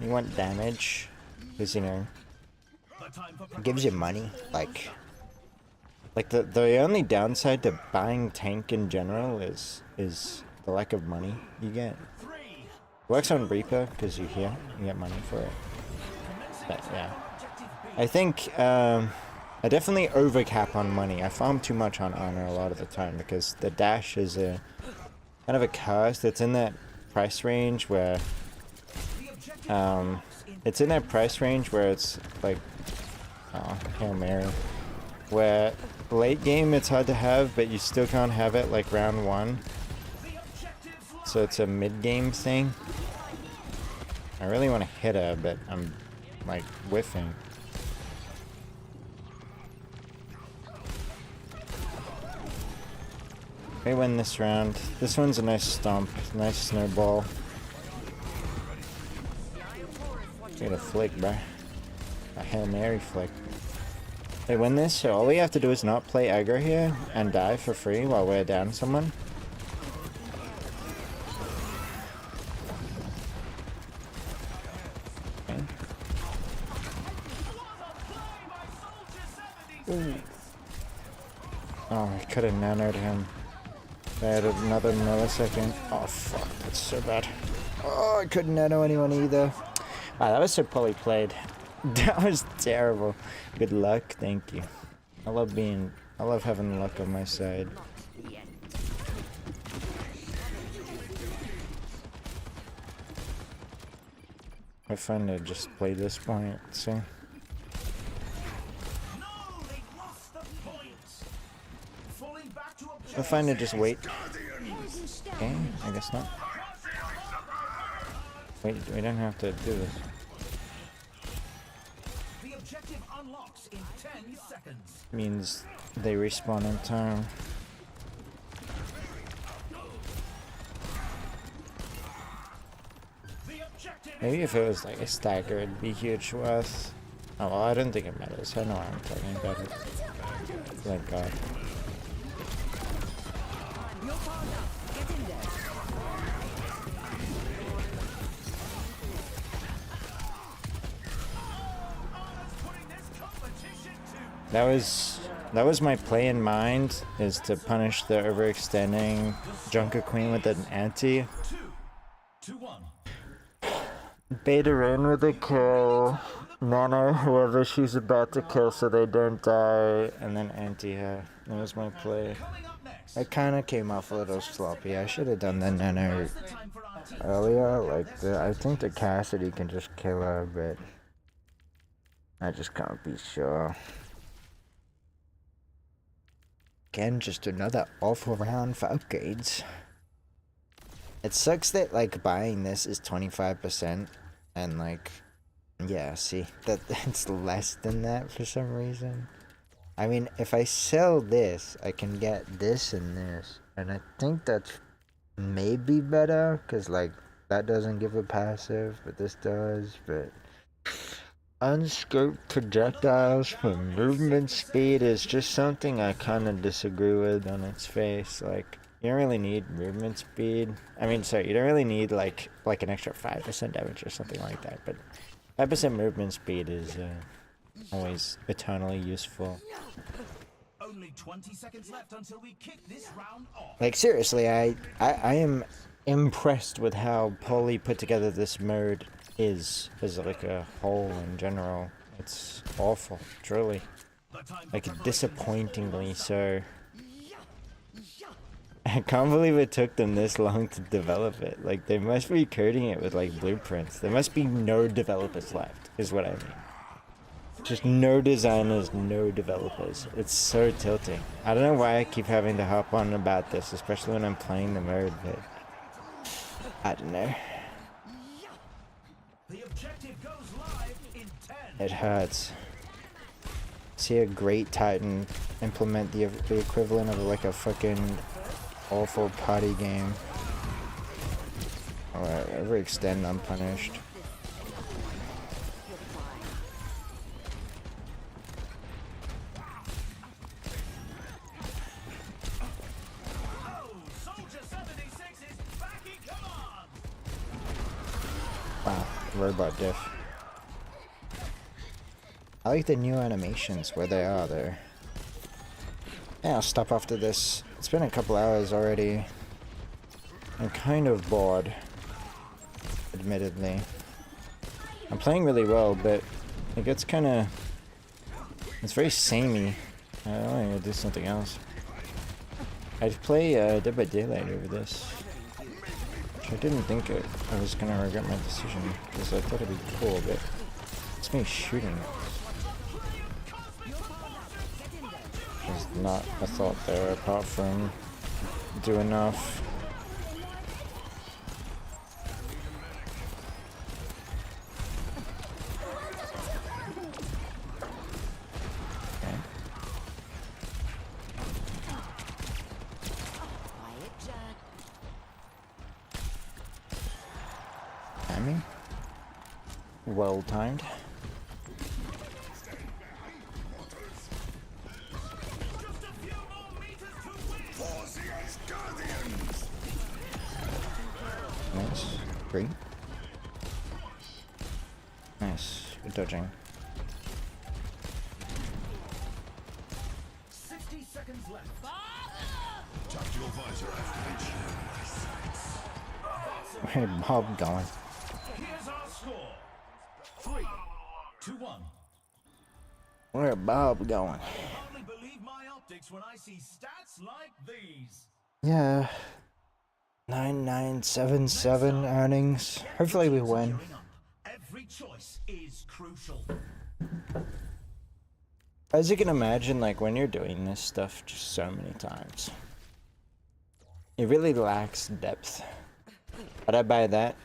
You want damage, because, you know, it gives you money. Like the only downside to buying tank in general is the lack of money you get. It works on Reaper because you get money for it. But yeah, I think I definitely overcap on money. I farm too much on honor a lot of the time because the dash is a kind of a curse that's in that price range where it's like Hail Mary, where late game it's hard to have, but you still can't have it like round 1. So it's a mid game thing. I really want to hit her, but I'm like whiffing. We win this round. This one's a nice stomp, nice snowball. Get a flick, bro. A Hail Mary flick. They win this, so all we have to do is not play aggro here and die for free while we're down someone. Okay. Ooh. Oh, I could have nanoed him. I had another millisecond. Oh fuck, that's so bad. Oh, I couldn't nano anyone either. Wow, that was so poorly played. That was terrible. Good luck, thank you. I love having luck on my side. I find to just play this point, see? I find to just wait. Okay, I guess not. Wait, we don't have to do this. The objective unlocks in 10 seconds. Means they respawn in time. Maybe if it was like a stagger, it'd be huge worth. Oh well, I don't think it matters. I know why I'm talking about it. Thank God. That was my play in mind, is to punish the overextending Junker Queen with an anti. 2-1. Bait her in with a kill, nano whoever she's about to kill so they don't die, and then anti her. That was my play. I kinda came off a little sloppy. I should have done the nano earlier. Like, I think the Cassidy can just kill her, but I just can't be sure. Again, just another awful round for upgrades. It sucks that, like, buying this is 25%, and, like, yeah, see, that it's less than that for some reason. I mean, if I sell this, I can get this and this, and I think that's maybe better, because, like, that doesn't give a passive, but this does, but unscoped projectiles for movement speed is just something I kind of disagree with on its face. Like, you don't really need movement speed. I mean, sorry, you don't really need like an extra 5% damage or something like that, but 5% movement speed is always eternally useful. Only 20 seconds left until we kick this round off. Like, seriously, I am impressed with how poorly put together this mode is as like a whole in general. It's awful, truly. Like, disappointingly so. I can't believe it took them this long to develop it. Like, they must be coding it with like blueprints. There must be no developers left, is what I mean. Just no designers, no developers. It's so tilting. I don't know why I keep having to hop on about this, especially when I'm playing the mode, but I don't know. The objective goes live in 10. It hurts. See a great Titan implement the equivalent of like a fucking awful party game. Alright, overextend unpunished. Oh, Soldier 76 is back in command. robot diff. I like the new animations where they are there. Yeah, I'll stop after this. It's been a couple hours already. I'm kind of bored, admittedly. I'm playing really well, but it gets kind of... It's very samey. I don't want to do something else. I'd play Dead by Daylight over this. Which I didn't think I was going to regret my decision, because I thought it'd be cool, but it's me shooting. There's not a thought there apart from do enough. Timing? Well timed. Nice. Great. Nice. Good dodging. 60 seconds left. Tactical visor activation. Where did Bob going? Here's our score. 3, 2, 1. Where Bob going? I hardly believe my optics when I see stats like these. Yeah. 9977 earnings. Hopefully we win. Gearing up. Every choice is crucial. As you can imagine, like when you're doing this stuff just so many times, it really lacks depth. But I buy that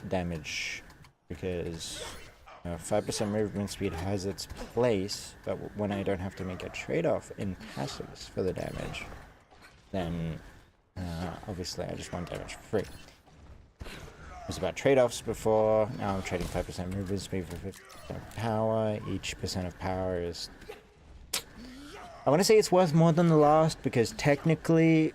damage because 5% movement speed has its place, but when I don't have to make a trade-off in passives for the damage, then obviously I just want damage for free. It was about trade-offs before. Now I'm trading 5% movement speed for 50% power. Each percent of power is... I want to say it's worth more than the last because technically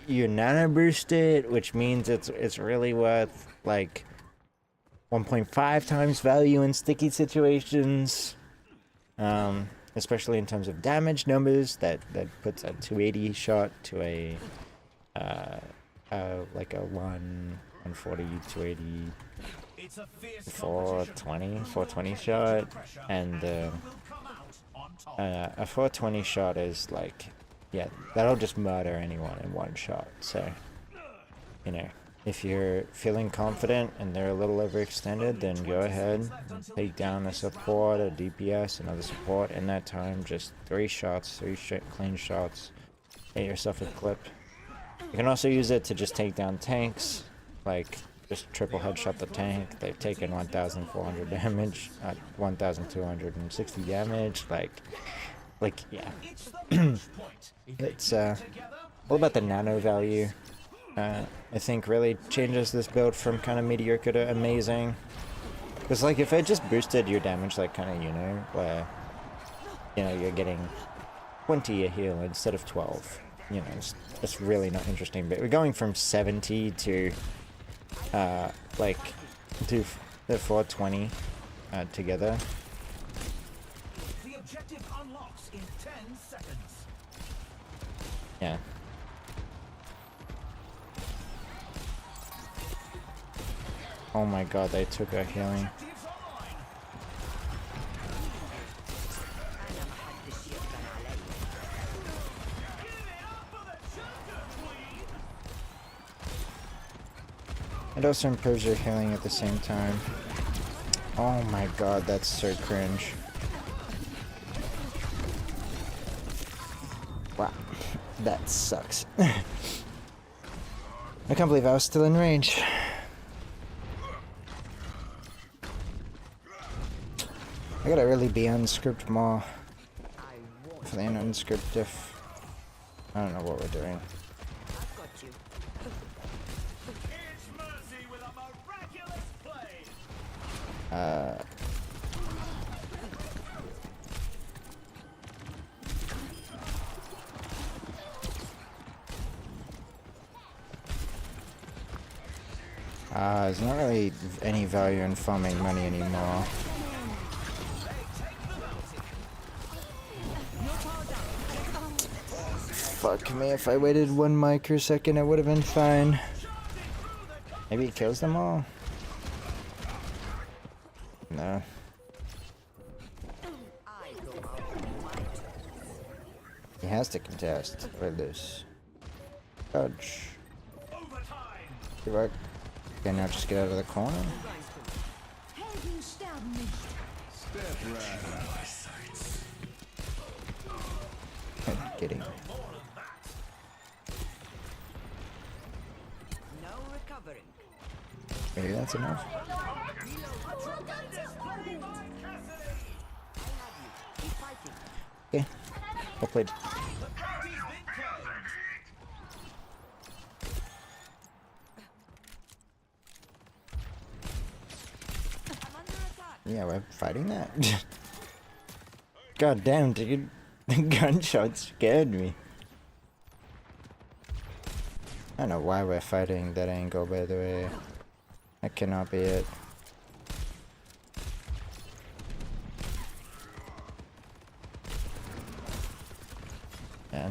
you're nano boosted, which means it's really worth like 1.5 times value in sticky situations. Especially in terms of damage numbers, that puts a 280 shot to a like a 140, 280, It's a fierce 420 shot, and a 420 shot is like, yeah, that'll just murder anyone in one shot. So, you know, if you're feeling confident and they're a little overextended, then go ahead and take down a support, a DPS, another support in that time. Just 3 shots, 3 clean shots. Get yourself a clip. You can also use it to just take down tanks, like just triple headshot the tank. They've taken 1,400 damage, 1,260 damage. Like yeah. It's all about the nano value. I think really changes this build from kind of mediocre to amazing. Because like if it just boosted your damage like kind of, you know, where, you know, you're getting 20 a heal instead of 12. You know, it's really not interesting. But we're going from 70 to like to the 420 together. The objective unlocks in 10 seconds. Yeah. Oh my god, they took our healing. It also improves your healing at the same time. Oh my god, that's so cringe. Wow, that sucks. I can't believe I was still in range. I gotta really be unscript more. For the unscript diff. I don't know what we're doing. I've got you. It's mercy with a miraculous play. There's not really any value in farming money anymore. Fuck me, if I waited 1 microsecond I would have been fine. Maybe it kills them all? No. He has to contest for this. Dodge. Good work. Okay, now just get out of the corner. Kidding. No recovering. Maybe that's enough. Okay. Well played. Yeah, we're fighting that. God damn, dude. The gunshot scared me. I don't know why we're fighting that angle, by the way. That cannot be it. Yeah.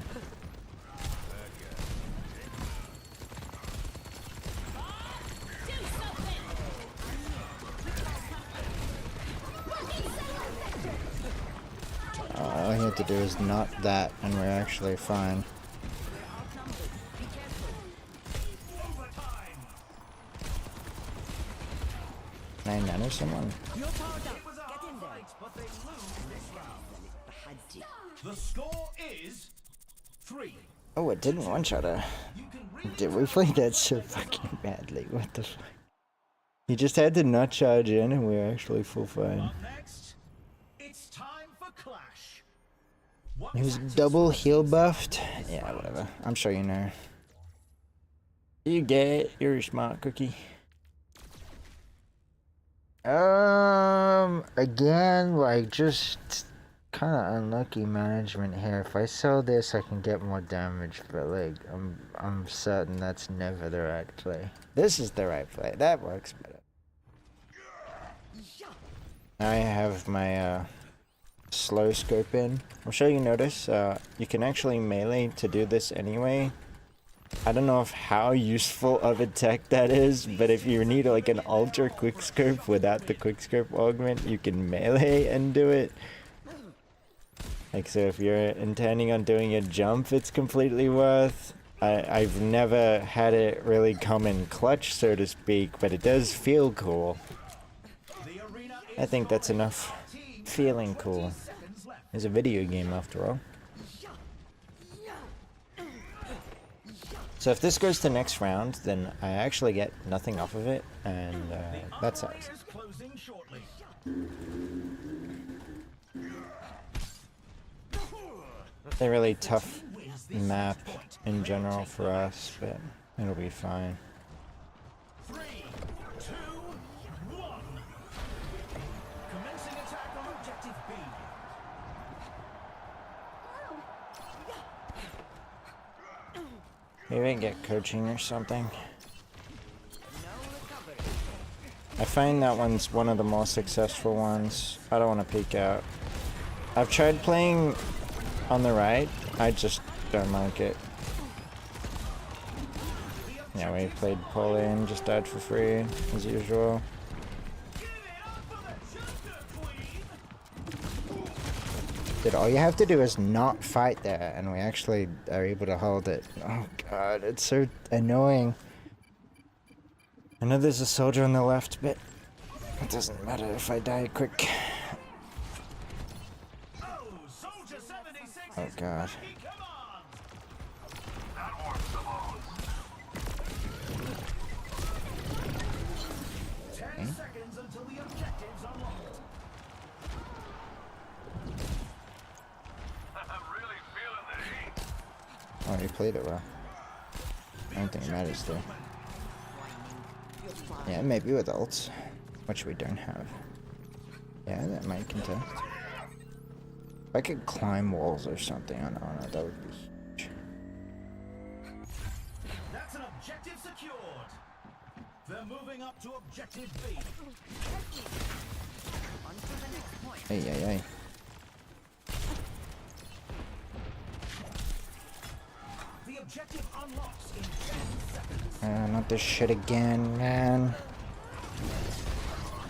All he had to do is not that, and we're actually fine. Can I nano someone? The score is 3. Oh, it didn't one-shot her. Did we play that so fucking badly? What the fuck? He just had to not charge in, and we were actually full fine. Up next, it's time for Clash. He was double heal buffed. Yeah, whatever. I'm sure you know. You get it. You're a smart cookie. Again, like, just kind of unlucky management here. If I sell this, I can get more damage, but like, I'm certain that's never the right play. This is the right play. That works better. I have my slow scope in. I'm sure you notice you can actually melee to do this anyway. I don't know how useful of a tech that is, but if you need like an ultra quick scope without the quick scope augment, you can melee and do it. Like, so if you're intending on doing a jump, it's completely worth. I've never had it really come in clutch, so to speak, but it does feel cool. I think that's enough feeling cool. It's a video game after all. So if this goes to next round, then I actually get nothing off of it, and that sucks. It's a really tough map in general for us, but it'll be fine. 3, 2, 1. Commencing attack on objective B. Maybe I can get coaching or something. I find that one's one of the more successful ones. I don't want to peek out. I've tried playing on the right. I just don't like it. Yeah, we played poorly and just died for free, as usual. Dude, all you have to do is not fight there, and we actually are able to hold it. Oh god, it's so annoying. I know there's a soldier on the left, but it doesn't matter if I die quick. Oh god. Okay. Oh, he played it well. I don't think it matters though. Yeah, maybe with ults, which we don't have. Yeah, that might contest. If I could climb walls or something on Ana, that would be huge. That's an objective secured. They're moving up to objective B. On to the next point. Hey, hey, hey. The objective unlocks in 10 seconds. Not this shit again, man.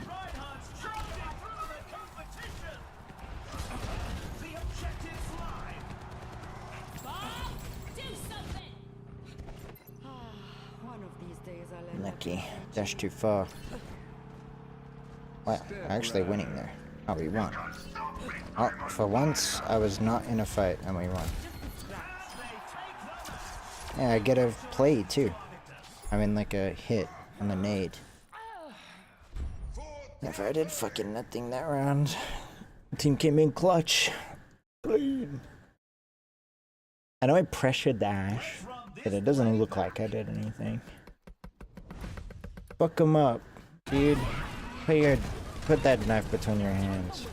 Reinhardt's charging through the competition. The objective's live. Do something! One of these days I'll end up Lucky. Dash too far. Wow, actually winning there. Oh, we won. Oh, for once, I was not in a fight, and we won. Yeah, I get a play, too. I mean, like a hit on the nade. If I did fucking nothing that round. The team came in clutch. Bleed. I know I pressured the Ash, but it doesn't look like I did anything. Fuck him up, dude. Put that knife between your hands.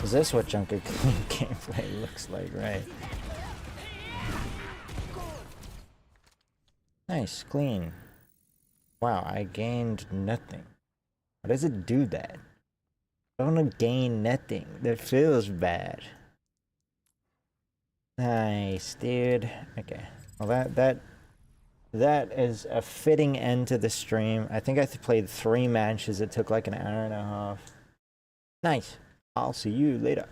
Is this what Junker Clean gameplay looks like, right? Nice, clean. Wow, I gained nothing. Why does it do that? I don't want to gain nothing. That feels bad. Nice, dude. Okay. Well, that is a fitting end to the stream. I think I played 3 matches. It took like an hour and a half. Nice. I'll see you later.